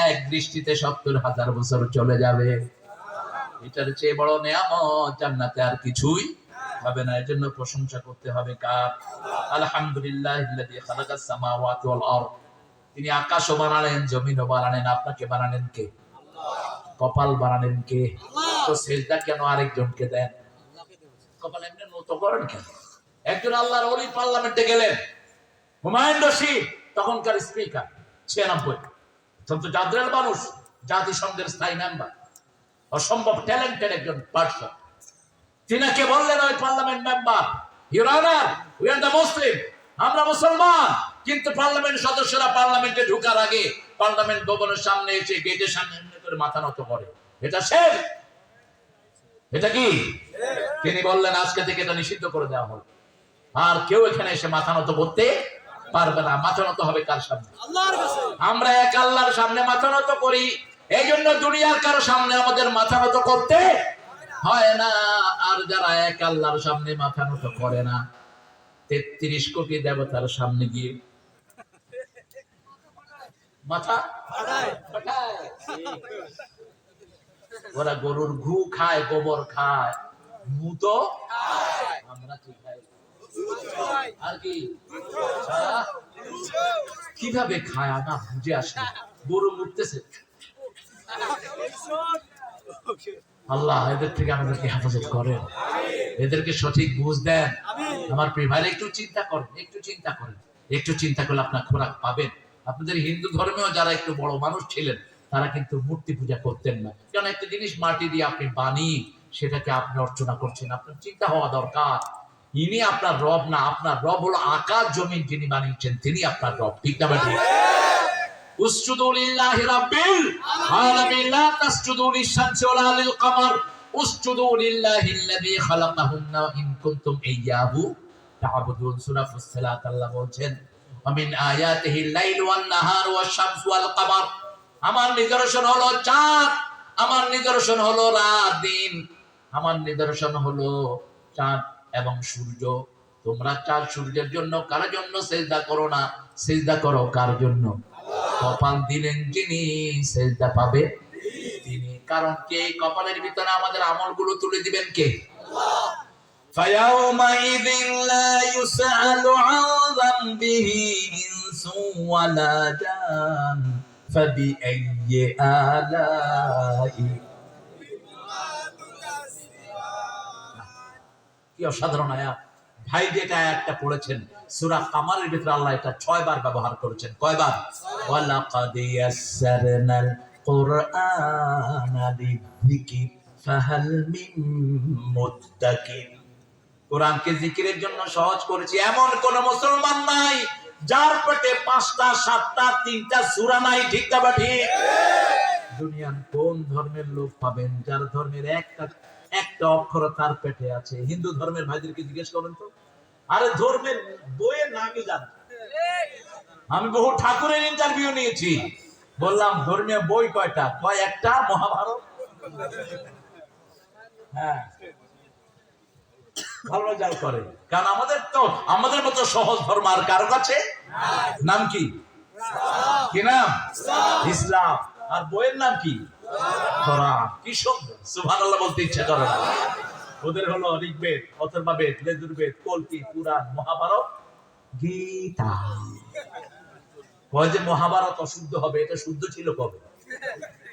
Speaker 1: এক দৃষ্টিতে 70,000 বছর চলে যাবে। এটার চেয়ে বড় নেয়ামত জান্নাতে আর কিছুই হবে না। এজন্য প্রশংসা করতে হবে কার? আলহামদুলিল্লাহিল্লাযী খালাকাস সামাওয়াতি ওয়াল আরদ। তিনি আকাশও বানালেন, জমিনও বানালেন। আপনাকে বানালেন কে? কপাল বানালেন কে? তো সেজদা কেন আরেকজনকে দেন? কপাল এমনি নত করেন কেন? একজন আল্লাহর ওলি পার্লামেন্টে গেলেন, হুমায়ুন রশিদ, তখনকার স্পিকার, 96, অত্যন্ত জাদ্রেল মানুষ, জাতিসংঘের স্থায়ী মেম্বার, অসম্ভব ট্যালেন্টেড একজন পার্সন। তিনাকে বললেন ওই parliament member, your honour, we are the Muslim, আমরা মুসলমান, কিন্তু পার্লামেন্ট সদস্যরা পার্লামেন্টে ঢোকার আগে পার্লামেন্ট ভবনের সামনে এসে গেটের সামনে এমনি করে মাথা নত করে। এটা শের, এটা কি? তিনি বললেন আজকে থেকে এটা নিষিদ্ধ করে দেওয়া হলো, আর কেউ এখানে এসে মাথা নত করতে পারবে না। মাথা নত হবে কার সামনে? আল্লাহর কাছে। আমরা এক আল্লাহর সামনে মাথা নত করি, এই জন্য দুনিয়ার কারো সামনে আমাদের মাথা নত করতে হয় না। আর যারা এক আল্লাহর সামনে মাথা নত করে না, 33 কোটি দেবতার সামনে গিয়ে মাথা ফাটায়। ওরা গরুর ঘু খায়, গোবর খায়, মু তো আমরা কি খাই? আর কি কিভাবে খায় না বুঝে আসে। গরু মুততেছে, আল্লাহ এদের থেকে আমাদেরকে হেফাজত করেন, এদেরকে সঠিক বুঝ দেন। আমার প্রিয় ভাইরা একটু চিন্তা করেন, একটু চিন্তা করেন, একটু চিন্তা করলে আপনার খোরাক পাবেন। আপনাদের হিন্দু ধর্মেও যারা একটু বড় মানুষ ছিলেন তারা কিন্তু মূর্তি পূজা করতেন না, কারণ একটা জিনিস মাটি দিয়ে আপনি বানিয়ে সেটাকে আপনি অর্চনা করছেন। আপনার চিন্তা হওয়া দরকার, ইনি আপনার রব না, আপনার রব হলো আকাশ জমিন যিনি বানিয়েছেন, তিনি আপনার রব। ঠিক না ঠিক? উসজুদু লিল্লাহি রাব্বিল আলামিন লা তাসজুদু লিশ-শামসি ওয়ালা লিল-কমার উসজুদু লিল্লাহিল্লাযী খালাকাহুন্না ইন কুনতুম ইয়্যাহু তা'বুদুন। সূরা ফুসসিলাত আল্লাহ বলছেন, ওয়া মিন আয়াতিহিল লাইলু ওয়ান-নাহারু ওয়াশ-শামসু ওয়াল-কমার। আমার নিদর্শন হলো চাঁদ, আমার নিদর্শন হলো রাত দিন, আমার নিদর্শন হলো চাঁদ এবং সূর্য। তোমরা চাঁদ সূর্যের জন্য কার জন্য সিজদা করো না, সিজদা করো কার জন্য? কপাল দিলেন যিনি, সেজদা পাবে তিনি। কারণ কে কপালের ভিতরে আমাদের আমলগুলো তুলে দিবেন? কে? আল্লাহ। ফায়াউমাইযিন লা ইউসআলু আন যামবিহি ইনসু ওয়ালা জান ফাবিআইয়ি আলাই। কি অসাধারণ আয়াত ভাই! যেটা আয়াতটা পড়েছেন সূরা কামারের ভিতরে আল্লাহ এটা 6 বার ব্যবহার করেছেন। কয়বার? ওয়ালাকাদ ইয়াসসারনাল কুরআনা লিযিকরি ফাহাল মিন মুদ্দাকির। কোরআনকে জিকিরের জন্য সহজ করেছি, এমন কোন মুসলমান নাই যার পেটে 5টা 7টা 3টা সূরা নাই। ঠিক না ঠিক? দুনিয়ার কোন ধর্মের লোক পাবেন যার ধর্মের একটা অক্ষর তার পেটে আছে? হিন্দু ধর্মের ভাইদেরকে জিজ্ঞেস করেন তো। আরে ধর্মের বইয়ের নামই জান। আমি বহু ঠাকুরের ইন্টারভিউ নিয়েছি, বললাম ধর্মীয় বই কয়টা? কয় একটা, মহাভারত। হ্যাঁ, ভালো জাল করে, কারণ আমাদের মতো সহজ ধর্ম আর কারো কাছে নাম কি? কি নাম? ইসলাম। আর বইয়ের নাম কি? কোরআন। কি সুন্দর! সুবহানাল্লাহ বলতে ইচ্ছা করে না। ওদের হলো ঋগ্বেদ, অথর্ববেদ, যজুর্বেদ, কল্কি, পুরাণ, মহাভারত, গীতা। কয় যে মহাভারত অশুদ্ধ হবে, এটা শুদ্ধ ছিল কবে?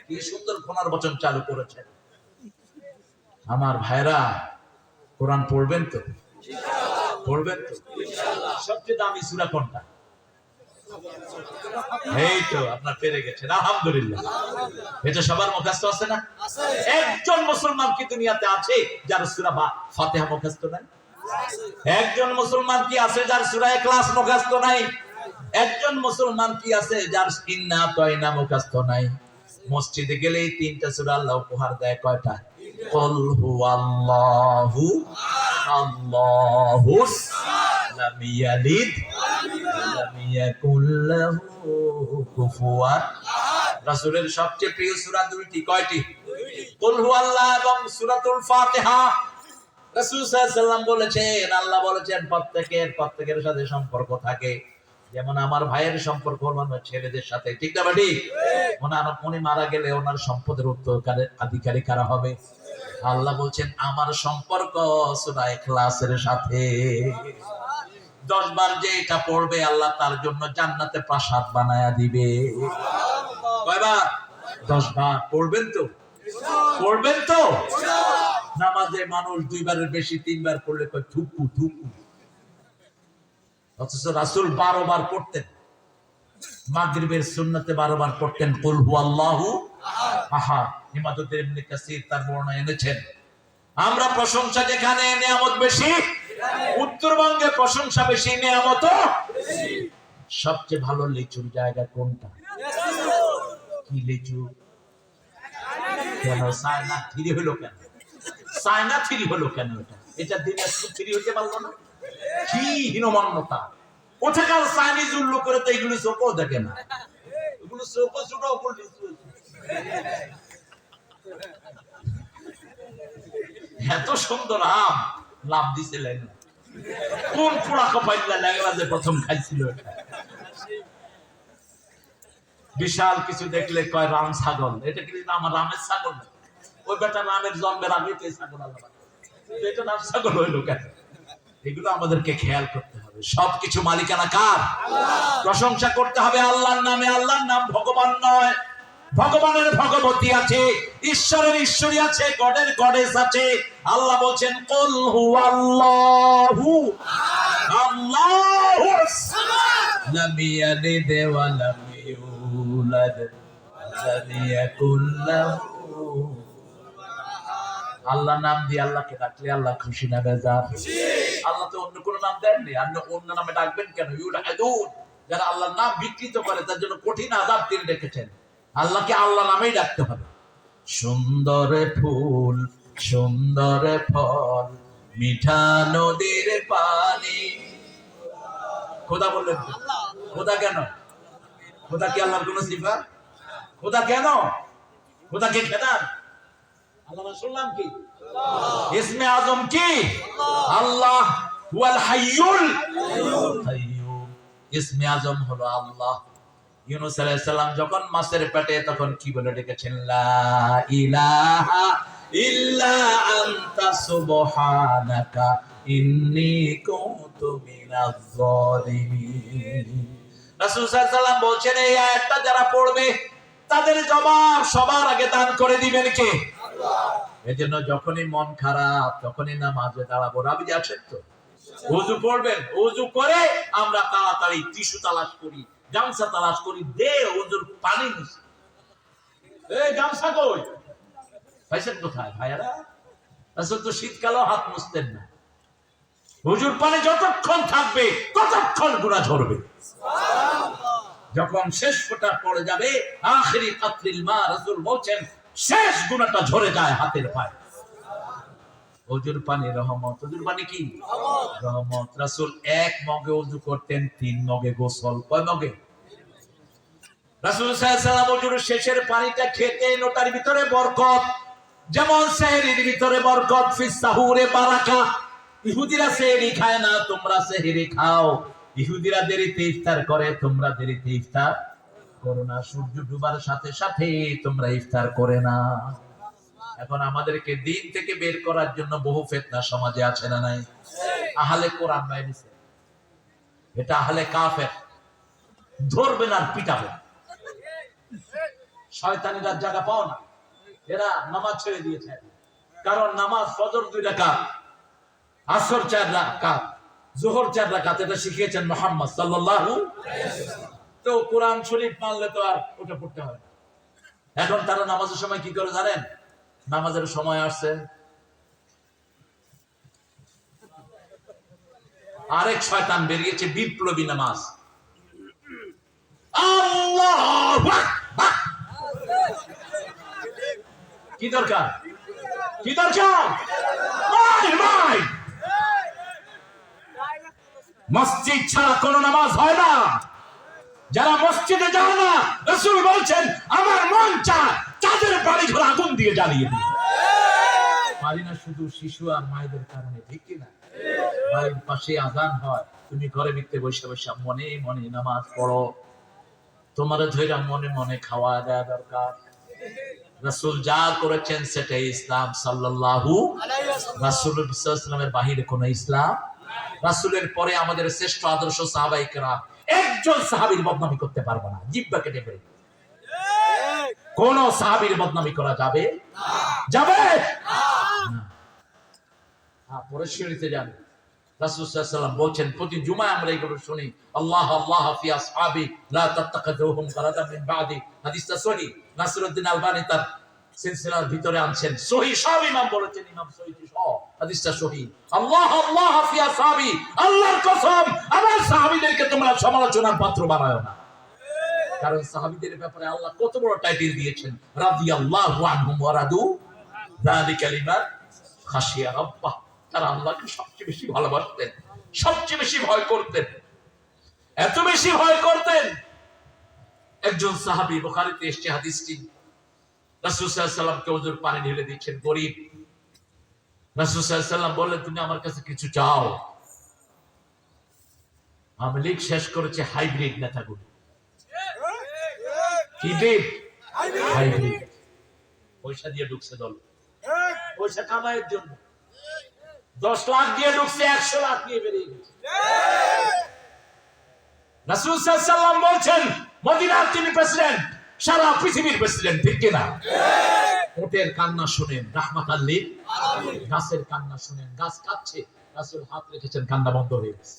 Speaker 1: কি সুন্দর খোনার বচন চালু করেছে। আমার ভাইরা, কোরআন পড়বেন তো? পড়বেন তো? সবচেয়ে দামি সূরা কোনটা? এই তো আপনার পেরে গেছেন, আলহামদুলিল্লাহ। এটা সবার মুখস্থ আছে না? একজন মুসলমান কি দুনিয়াতে আছে যার সূরা ফাতিহা মুখস্থ নাই? একজন মুসলমান কি আছে যার সূরা ইখলাস মুখস্থ নাই? একজন মুসলমান কি আছে যার ইন্না তাইনা মুখস্থ নাই? মসজিদে গেলেই 3টা সূরা আল্লাহ উপহার দেয়। কয়টা? কুল হুয়াল্লাহু আল্লাহুস লাম ইয়ালিদ লাম ইয়াকুল লাহু কুফুয়ান। রাসূলের সবচেয়ে প্রিয় সূরা দুইটি। কয়টি? কুল হুয়াল্লাহ এবং সূরাতুল ফাতিহা। রাসূল সাল্লাল্লাহু আলাইহি ওয়াসাল্লাম বলেছেন, আল্লাহ বলেছেন প্রত্যেকের সাথে সম্পর্ক থাকে, যেমন আমার ভাইয়ের সম্পর্ক হলো আমার ছেলেদের সাথে। ঠিক না ঠিক? উনি মারা গেলে ওনার সম্পদের উত্তরাধিকারী কারা হবে? আল্লাহ বলছেন আমার সম্পর্ক সূরা ইখলাসের সাথে। 10 বার যে এটা পড়বে আল্লাহ তার জন্য জান্নাতে প্রাসাদ বানায়া দিবে। কয়বার? 10 বার। পড়বেন তো? পড়বেন তো? নামাজে মানুষ 2 বারের বেশি 3 বার পড়লে কয় থুকু থুকু, অথচ রাসূল 12 বার পড়তেন। মাগরিবের সুন্নতে 12 বার পড়তেন কুল হুয়াল্লাহু আহাদ। ইমাদুদ্দিন ইবনে কাসির তার বর্ণনা এনেছেন। আমরা প্রশংসা যেখানে নিয়ামত বেশি, উত্তরবঙ্গে প্রশংসা বেশি, নিয়ামত বেশি। সবচেয়ে ভালো লিচুর জায়গা কোনটা? কি লিচু? কেন সায়না থ্রি হলো কেন? সায়না থ্রি হলো কেন? এটা দিনাজপুর থ্রি হতে পারলো না? কি হীনমন্যতা! ওঠাকার চাইনিজ উল্লু করে তো এগুলো চোখও দেখে না, এগুলো চোখও ছোট। এত সুন্দর আম লাভ দিছিলেন, কোন পোড়া কপাইলা লাগলা যে প্রথম খাইছিল? বিশাল কিছু দেখলে কয় রাম ছাগল, এটা কি আমার রামের ছাগল না? ওই বেটা রামের জন্মের আগে তো ছাগল আল্লাহ বানাইছে, এটা রাম ছাগল হইলো কেন? এগুলো আমাদেরকে খেয়াল করতে হবে। সবকিছু মালিকানা কার? প্রশংসা করতে হবে আল্লাহর নামে। আল্লাহর নাম ভগবান নয়, ভগবানের ভগবতী আছে, ঈশ্বরের ঈশ্বরী আছে, গডের গডেস আছে। আল্লাহ বলেন কুল হুয়াল্লাহু আল্লাহু লাম ইয়ালিদ ওয়া লাম ইউলাদ ওয়া লাম ইয়াকুল লাহু। আল্লাহ নাম দিয়ে আল্লাহকে ডাকলে আল্লাহ খুশি না বেজার? আল্লাহ তো অন্য কোনো নাম দেননি, আপনি অন্য নামে ডাকবেন কেন? ইউলাদুন, যারা আল্লাহর নাম বিকৃত করে তার জন্য কঠিন আযাব তিনি রেখেছেন। আল্লাহকে আল্লাহ নামেই ডাকতে হবে। সুন্দর ফুল, সুন্দর ফল, মিঠা নদীর পানি। খোদা বললেন, খোদা কেন? খোদা কি আল্লাহর কোন সিফাত? খোদা কেন? খোদাকে খেদান? আল্লাহ শুনলাম কি ইসমে আজম কি? আল্লাহ হুয়াল হাইয়ুল কাইয়্যুম। ইসমে আজম হলো আল্লাহ। ইউনূস আলাইহিস সালাম যখন মাছের পেটে, তখন কি বলে ডেকেছেন? লা ইলাহা ইল্লা আনতা সুবহানাকা ইন্নী কুনতু মিনাজ জালিমিন। রাসূল সাল্লাল্লাহু আলাইহি ওয়াসাল্লাম বলছেন, এই আয়াতটা যারা পড়বে তাদের জবাব সবার আগে দান করে দিবেন কে? আল্লাহ। এজন্য যখনই মন খারাপ তখনই নামাজে দাঁড়াবো। রাবি আছেন তো? ওযু করবেন, ওযু করে আমরা তাড়াতাড়ি টিস্যু তালাশ করি, গামছা তালাশ করি, দে ওযুর পানি মুছি। এই গামছা কই পাইছেন কোথায় ভাইয়ারা? আসলে তো শীতকালেও হাত মুছতেন না। ওযুর পানি যতক্ষণ থাকবে ততক্ষণ গুনাহ ঝরবে। যখন শেষ ফোঁটা পড়ে যাবে, আখিরি কাতরিল মা, রাসূল বলেন শেষ গুনাহটা ঝরে যায় হাতের পায়ে। ওযুর পানি রহমত। ওযুর পানি কি? রহমত। রাসূল এক মগে ওযু করতেন, 3 মগে গোসল। কয় মগে? রাসূল সাল্লাল্লাহু আলাইহি ওয়াসাল্লাম ওযুর শেষের পানিটা খেতেন, ওটার ভিতরে বরকত। যেমন সেহরির ভিতরে বরকত, ফিস সাহুরে বারাকা। ইহুদিরা সেহরি খায় না, তোমরা সেহরি খাও। ইহুদিরা দেরিতে ইফতার করে, তোমরা দেরিতে ইফতার করো না। সূর্য ডুবার সাথে সাথে তোমরা ইফতার করে না। এখন আমাদেরকে দিন থেকে বের করার জন্য বহু ফিতনা সমাজে আছে না নাই? আহলে কোরআন বাইরেছে, এটা আহলে কাফের। ধরবেন আর পিটাবেন। শয়তানিরা জায়গা পাও না, এরা নামাজ ছেড়ে দিয়েছে। কারণ নামাজ ফজর 2 রাকাত, আসর 4 রাকাত, যোহর 4 রাকাত, এটা শিখিয়েছেন মুহাম্মদ সাল্লাল্লাহু আলাইহি ওয়াসাল্লাম। তো কোরআন শরীফ মানলে তো আর ওটা পড়তে হয় না। এখন তারা নামাজের সময় কি করে জানেন? নামাজের সময় আসছে, আরেক শয়তান বেরিয়েছে, বিপ্লবী নামাজ। আল্লাহু আকবার। কি দরকার? কি দরকার? মাই মসজিদ ছাড়া কোন নামাজ হয় না। যারা মসজিদে যায় না, রাসূল বলছেন আমার মন চায় তাদের বাড়ি ঘর আগুন দিয়ে জ্বালিয়ে দিই। পারি না শুধু শিশু আর মায়েদের কারণে, ঠিক কি না? বাড়ির পাশে আজান হয়, তুমি ঘরে ভিতরে বসে বসে মনে মনে নামাজ পড়ো। তোমার ধৈর্য মনে মনে খাওয়া দেওয়া দরকার। রাসূল যা করেছেন সেটাই ইসলাম সাল্লাল্লাহু আলাইহি ওয়াসাল্লাম। রাসূলুল্লাহ সাল্লাল্লাহু আলাইহি ওয়াসাল্লামের বাহিরে কোনো ইসলাম। রাসূলের পরে আমাদের শ্রেষ্ঠ আদর্শ সাহাবায়ে কেরাম, একজন সাহাবীর বদনামি করতে পারবে না, জিহ্বা কেটে ফেলবে। কোন সাহাবীর বদনামি করা যাবে না? যাবে না। পরে শুনতে যান, রাসূল সাল্লাল্লাহু আলাইহি ওয়াসাল্লাম বলেন, প্রতি জুমায় আমরা এগুলো শুনি, আল্লাহ আল্লাহ ফি আসহাবি লা তাত্তাখিযুহুম কারাদাম মিন বাদি। হাদিসটা সহিহ। নাসিরউদ্দিন আলবানী তার সিলসিলার ভিতরে আনছেন, সহিহ, সব ইমাম বলেছেন, ইমাম সহিহ সহ হাদিসটা সহিহ। আল্লাহ আল্লাহ ফি আসহাবি, আল্লাহর কসম আমার সাহাবীদেরকে তোমরা সমালোচনার পাত্র বানায়ো না। কারণ সাহাবীদের ব্যাপারে আল্লাহ কত বড় টাইটেল দিয়েছেন, রাদিয়াল্লাহু আনহুম ওয়া রাদু যালিকা লিমান খাশিয়া রাব্বাহ। তারা আল্লাহকে সবচেয়ে বেশি ভালোবাসতেন, সবচেয়ে বেশি ভয় করতেন। এত বেশি ভয় করতেন, একজন সাহাবী, বুখারীতে এসেছে হাদিসটি, রাসূল সাল্লাল্লাহু আলাইহি ওয়াসাল্লামকে ওযুর পানি ঢেলে দিচ্ছেন, গরীব। রাসূল সাল্লাল্লাহু আলাইহি ওয়াসাল্লাম বললেন, তুমি আমার কাছে কিছু চাও? আওয়ামী লীগ শেষ করেছে হাইব্রিড নেতাগুলো। কি দ্বীপ? হাইব্রিড। পয়সা দিয়ে ঢুকছে দল, পয়সা কামাইয়ের জন্য। 10 লাখ দিয়ে ঢুকছে, 100 লাখ নিয়ে বেরিয়ে গেছে। রাসূল সাল্লাল্লাহু আলাইহি ওয়াসাল্লাম বলছেন, মদিনার তিনি প্রেসিডেন্ট, সারা পৃথিবীর প্রেসিডেন্ট, ঠিক কিনা? ওটের কান্না শুনেন, রাহমাতাল লিল আলামিন। গাছের কান্না শুনেন, গাছ কাঁদছে, রাসূল হাত রেখেছেন, কান্না বন্ধ হয়ে গেছে।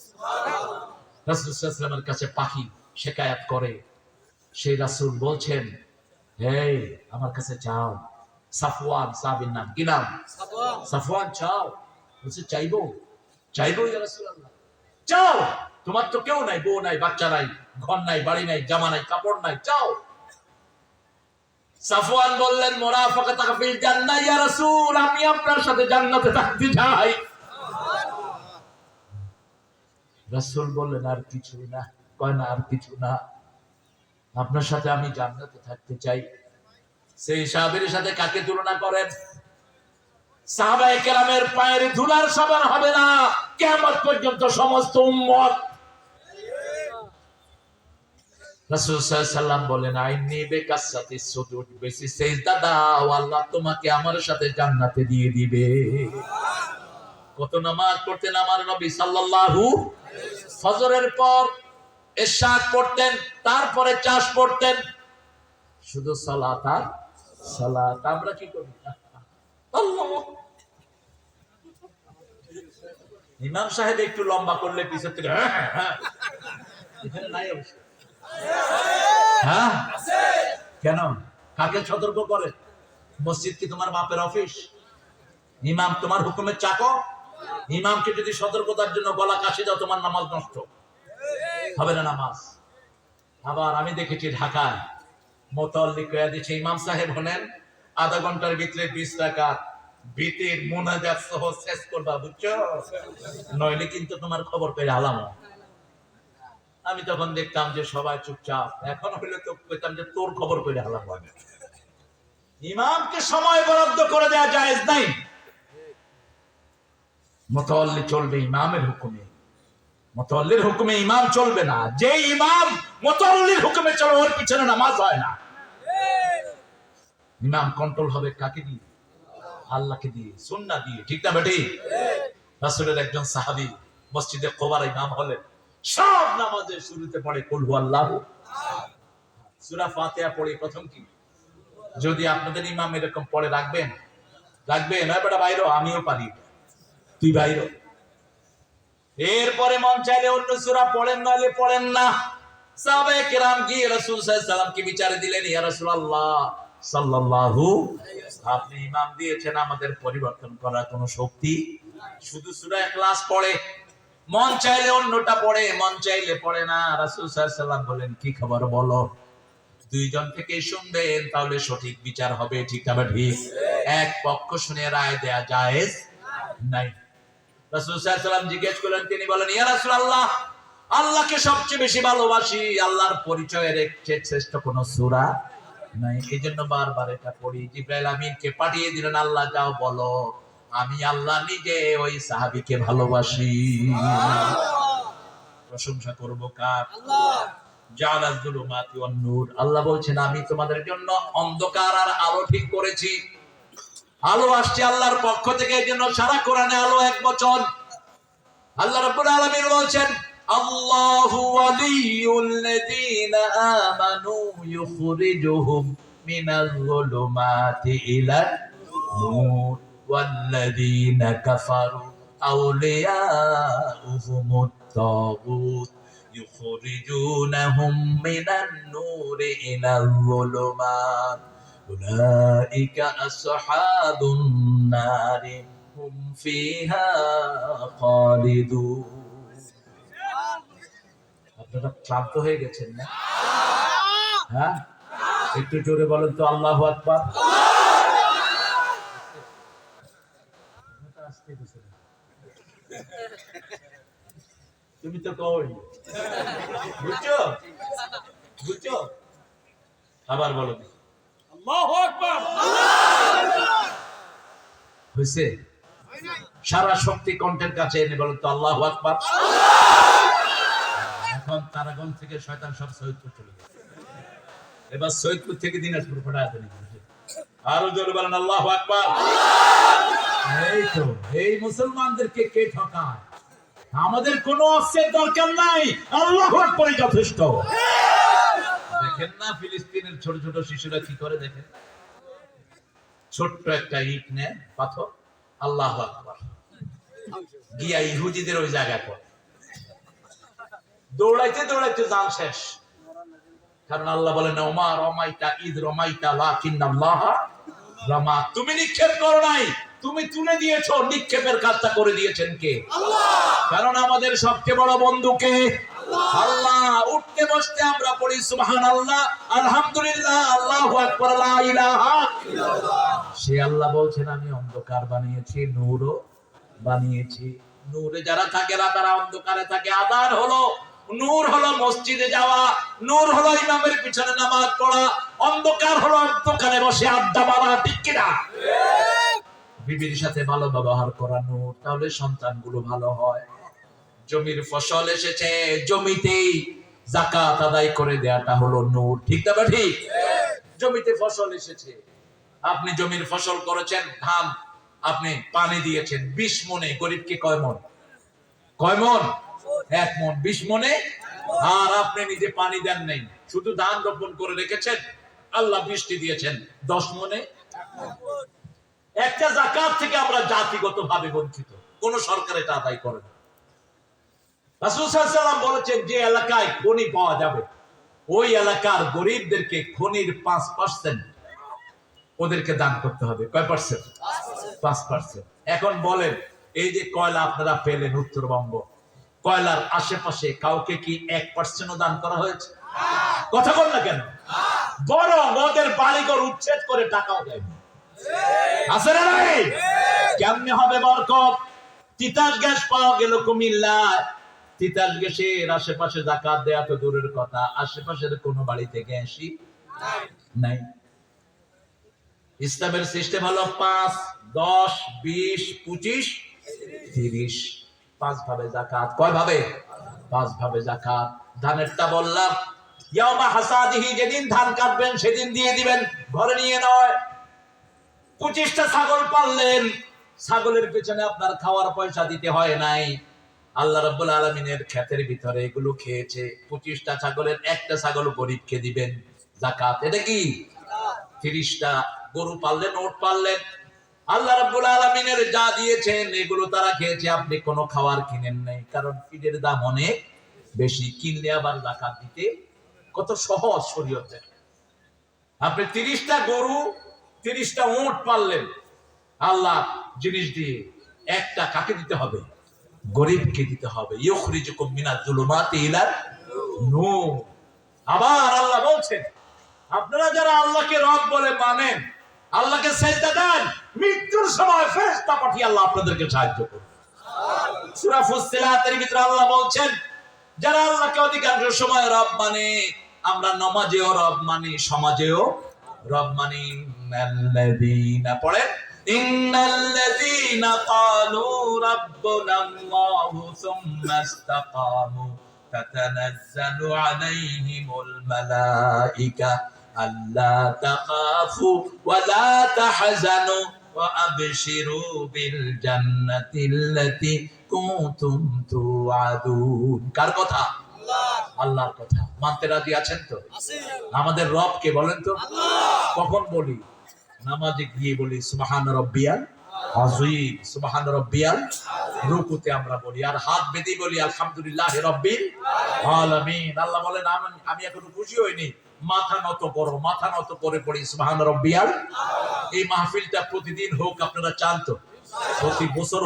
Speaker 1: রাসূল সাল্লাল্লাহু আলাইহি ওয়াসাল্লামের কাছে পাখি শিকায়াত করে, সেই রাসূল বলছেন, এই আমার কাছে চাও। সাফওয়ান সাহাবীর নাম, কি নাম? সাফওয়ান। চাও? বলছে চাইবো, চাইবো ইয়া রাসূলুল্লাহ, চাও। তোমার তো কেউ নাই, বউ নাই, বাচ্চা নাই, ঘর নাই, বাড়ি নাই, জামা নাই, কাপড় নাই, চাও। সাফওয়ান বললেন, মুরাফাকাতুকা ফিল জান্নাহ ইয়া রাসূল, আমি আপনার সাথে জান্নাতে থাকতে চাই। রাসূল বললেন, আর কিছু না। কয় না, আর কিছু না, আপনার সাথে আমি জান্নাতে থাকতে চাই। সেই সাহাবীর সাথে কাকে তুলনা করেন? সাহাবায়ে কেরামের পায়ের ধুলার সমান হবে না কিয়ামত পর্যন্ত সমস্ত উম্মত। রাসূল সাল্লাল্লাহু আলাইহি ওয়াসাল্লাম বলেন, আইনি বিকাসাতিস সুজুদ, বেশি সিজদা দাও, আল্লাহ তোমাকে আমার সাথে জান্নাতে দিয়ে দিবে। কত নামাজ পড়তেন আমার নবী সাল্লাল্লাহু আলাইহি ওয়াসাল্লাম? ফজরের পর ইশরাক পড়তেন, তারপরে চাষ পড়তেন, শুধু সালাত আর সালাত। আমরা কি করি? আল্লাহ। ইমাম সাহেব একটু লম্বা করলে পিছন থেকে এখানে নাই অবশ্য। হ্যাঁ, কেন? কাকে সতর্ক করে? মসজিদ কি তোমার বাপের অফিস? ইমাম তোমার হুকুমের চাকর? ইমামকে যদি সতর্কতার জন্য গলা কাশি দাও, তোমার নামাজ নষ্ট হবে না নামাজ। আবার আমি দেখেছি ঢাকায় মোতাল্লি কয়া দিচ্ছে, ইমাম সাহেব হলেন, আধা ঘন্টার ভিতরে 20 রাকাত ভিতির মুনাজাত সহ শেষ করবা, বুঝছো? নইলে কিন্তু তোমার খবর পেয়ে আলাম। আমি তখন দেখতাম যে সবাই চুপচাপ, এখন হইলে তো কইতাম যে তোর খবর পেয়ে আলাম। ইমামকে সময় বরাদ্দ করে দেয়া জায়েজ নাই। মুতাওয়াল্লি চলবে ইমামের হুকুমে, মুতাওয়াল্লির হুকুমে ইমাম চলবে না। যে ইমাম মুতাওয়াল্লির হুকুমে চলে, ওর পিছনে নামাজ হয় না। ইমাম কন্ট্রোল হবে কাকে দিয়ে? আল্লাহকে দিয়ে, সুন্নাহ দিয়ে, ঠিক না বেটি? রাসূলের একজন সাহাবী মসজিদে কুবার ইমাম হলেন, সব নামাজের শুরুতে পড়ে কুল হুয়াল্লাহু আহাদ, সূরা ফাতিহা পড়ে প্রথম কি? যদি আপনাদের ইমাম এরকম পড়ে রাখবেন, রাখবেন, নয় বেটা বাইরো, আমিও পারি, তুই বাইরো। এরপরে মন চাইলে অন্য সূরা পড়েন, নইলে পড়েন না। সাহাবায়ে কেরাম গিয়ে রাসূল সাল্লাল্লাহু আলাইহি ওয়াসাল্লামকে বিচারে দিলেন, ইয়া রাসূলুল্লাহ সাল্লাল্লাহু, আপনি ইমাম দিয়েছেন, আমাদের পরিবর্তন করার কোনো শক্তি? শুধু সূরা ইখলাস পড়ে, মন চাইলে অন্যটা পড়ে, মন চাইলে পড়ে না। রাসূল সাল্লাল্লাহু আলাইহি ওয়াসাল্লাম বলেন, কি খবর বলো? দুইজন থেকে শুনবেন, তাহলে সঠিক বিচার হবে, ঠিক না ঠিক? এক পক্ষ শুনে রায় দেয়া জায়েজ নাই। রাসূল সাল্লাল্লাহু আলাইহি ওয়াসাল্লাম জিজ্ঞেস করলেন, তিনি বলেন, ইয়া রাসূলুল্লাহ, আল্লাহকে সবচেয়ে বেশি ভালোবাসি, আল্লাহর পরিচয়ের চেয়ে শ্রেষ্ঠ কোন সূরা নাই, এইজন্য বারবার এটা পড়ি। জিবরাইল আমিনকে পাঠিয়ে দিলেন, আল্লাহ যাও বলো, আমি আল্লাহ নিজে ওই সাহাবীকে ভালোবাসি। প্রশংসা করব কার? আল্লাহ। জাআলাজ যুলুমাতি ওয়ান নূর, আল্লাহ বলছেন, আমি তোমাদের জন্য অন্ধকার আর আলো ঠিক করেছি। আলো আসছে আল্লাহর পক্ষ থেকে, এজন্য সারা কোরআনে আলো এক বচন। আল্লাহ রাব্বুল আলামিন বলছেন, আল্লাহু ওয়ালিয়ুল্লাযীনা আমানু ইউখরিজুহুম মিনাল যুলুমাতি ইলান নূর ওয়াল্লাযীনা কাফারু আউলিয়াউহুমুত তাগুত ইউখরিজুনাহুম মিনান নূরি ইলাল যুলুমাত উলাইকা আসহাবুন নারি হুম ফিহা খালিদুন। আপনারা ক্লান্ত হয়ে গেছেন না? হ্যাঁ, একটু জোরে বলেন তো, আল্লাহু আকবার। তুমি তো কই, বুঝছো? বুঝছো? আবার বলো, আল্লাহু আকবার। হইছে? সারা শক্তি কণ্ঠের কাছে এনে বলেন তো, আল্লাহু আকবার। এখন তারাগণ থেকে শয়তান সব সহিত চলে গেছে। এবার সৈয়দপুর থেকে দিনাজপুর পাঠায় দেন। আরো জোরে বলেন আল্লাহু আকবার। এই তো এই মুসলমানদেরকে কে ঠকায়? আমাদের কোনো অস্ত্রের দরকার নাই, আল্লাহু আকবারই যথেষ্ট। দেখেন না ফিলিস্তিনের ছোট ছোট শিশুরা কি করে, দেখেন ছোট্ট একটা ইট নেয় পাথর, আল্লাহু আকবার গিয়া ইহুদিদের ওই জায়গায় পড়ে, দৌড়াইতে দৌড়াইতে জান শেষ। কারণ আল্লাহ বলেন ওমা রমাইতা ঈদ রমাইতা লাকিন্নাল্লাহ রামা। তুমি নিক্ষেপ করো নাই, তুমি তুলে দিয়েছো, নিক্ষেপের কাজটা করে দিয়েছেন কে? আল্লাহ। কারণ আমাদের সবচেয়ে বড় বন্ধু কে? আল্লাহ। উঠতে বসতে আমরা পড়ি সুবহানাল্লাহ, আলহামদুলিল্লাহ, আল্লাহু আকবার, লা ইলাহা ইল্লাল্লাহ। সে আল্লাহ বলছেন আমি অন্ধকার বানিয়েছি, নূরও বানিয়েছি। নূরে যারা থাকে না তারা অন্ধকারে থাকে। আযান হলো নূর, হলো মসজিদে যাওয়া, নূর হলো ইমামের পিছনে নামাজ পড়া, অন্ধকার হলো দোকানে বসে আড্ডা মারা। ঠিক কিনা? বিবির সাথে ভালো ব্যবহার করা নূর, তাহলে সন্তানগুলো ভালো হয়। জমির ফসল এসেছে, জমিতেই যাকাত আদায় করে দেয়াটা হলো নূর। ঠিক না? ঠিক। জমিতে ফসল এসেছে, আপনি জমির ফসল করেছেন, ধান আপনি পানি দিয়েছেন 20 মনে, গরিবকে কয় মন? কয় মন? 1 মন। 20 মনে। আর আপনি নিজে পানি দেন নাই, শুধু ধান রোপণ করে রেখেছেন, আল্লাহ বৃষ্টি দিয়েছেন 10 মনে। একটা যাকাত থেকে আমরা জাতিগতভাবে বঞ্চিত, কোন সরকার এটা আদায় করে না। রাসূল সাল্লাল্লাহু আলাইহি ওয়াসাল্লাম বলেছেন যে এলাকায় খনি পাওয়া যাবে, ওই এলাকার গরিবদেরকে খনির 5% ওদেরকে দান করতে হবে। কয় পার্সেন্ট? 5%। এখন বলেন, এই যে কয়লা আপনারা পেলেন উত্তরবঙ্গ, কয়লার আশেপাশে কাউকে কি 1% দান করা হয়েছে? কথা বল না কেন? বরং ওদের বাড়িঘর উচ্ছেদ করে টাকাও দেয়। আছে না নাই? কেমনে হবে বরকত? তিতাস গ্যাস পাওয়া গেল কুমিল্লায়, তিতাস গ্যাসের আশেপাশে যাকাত দেয়া তো দূরের কথা, আশেপাশের কোন বাড়িতে গ্যাসই নাই। ইসলামের সিস্টেম হলো 5, 10, 20, 25, 30, 5 ভাবে যাকাত। কয় ভাবে? 5 ভাবে যাকাত। ধানেরটা বললাম ইয়াউমা হাসাদিহি, যেদিন ধান কাটবেন সেদিন দিয়ে দিবেন, ঘরে নিয়ে নয়। 25টা ছাগল পাললেন, ছাগলের পেছনে আপনার খাওয়ার পয়সা দিতে হয় নাই। আল্লাহ রাব্বুল আলামিনের ক্ষেতের ভিতরে এগুলো খেয়েছে। 25টা ছাগলের একটা ছাগল গরিবকে দিবেন, যাকাত। এটা কি? 30টা গরু পাললেন, ওট পাললেন, আল্লাহ রাব্বুল আলামিনের যা দিয়েছেন এগুলো তারা খেয়েছে, আপনি কোনো খাবার কিনেন নাই, কারণ ফিডের দাম অনেক বেশি। কিনলে আবার যাকাত দিতে কত সহজ শরীয়তে। আপনি 30টা গরু 30টা ওট পাললেন, আল্লাহ জিনিস দিয়ে একটা কাকে দিতে হবে? গরিবকে দিতে হবে। ইউখরিজুকুম মিনাজ যুলুমাতি ইলান নূর। আবার আল্লাহ বলছেন আপনারা যারা আল্লাহকে রব বলে মানেন, আল্লাহকে সিজদা দেন, মৃত্যুর সময় ফেরেশতা পাঠিয়ে আল্লাহ আপনাদেরকে সাহায্য করবে। সূরা ফুসসিলাতের ভিতরে আল্লাহ বলছেন যারা আল্লাহকে অধিকাংশ সময় রব মানে, আমরা নামাজেও রব মানি, সমাজেও রব মানি। আল্লাযীনা পড়েন ইন্নাল্লাযীনা ক্বালু রাব্বুনাল্লাহু সুম্মা ইসতাকামু তাতানাজ্জালু আলাইহিমুল মালায়েকা আল্লা তাখাফু ওয়া লা তাহজানু ওয়া আবশিরু বিল জান্নাতিল্লাতী কুনতুম তুআদুন। কার কথা? আল্লাহর কথা। মানতে রাজি আছেন তো? আমাদের রব কে বলেন তো? কখন বলি? নামাজে গিয়ে বলি সুবহান রাব্বিয়াল আযীম, সুবহান রাব্বিয়াল। রুকুতে আমরা বলি, আর হাত বেঁধে বলি আলহামদুলিল্লাহি রাব্বিল আলামিন। আল্লাহ বলেন আমি এখনো খুশি হইনি, মাথা নত করো, মাথা নত করে পড়ি সুবহান রাব্বিয়াল। এই মাহফিলটা প্রতিদিন হোক, আপনারা চান তো? প্রতি বছর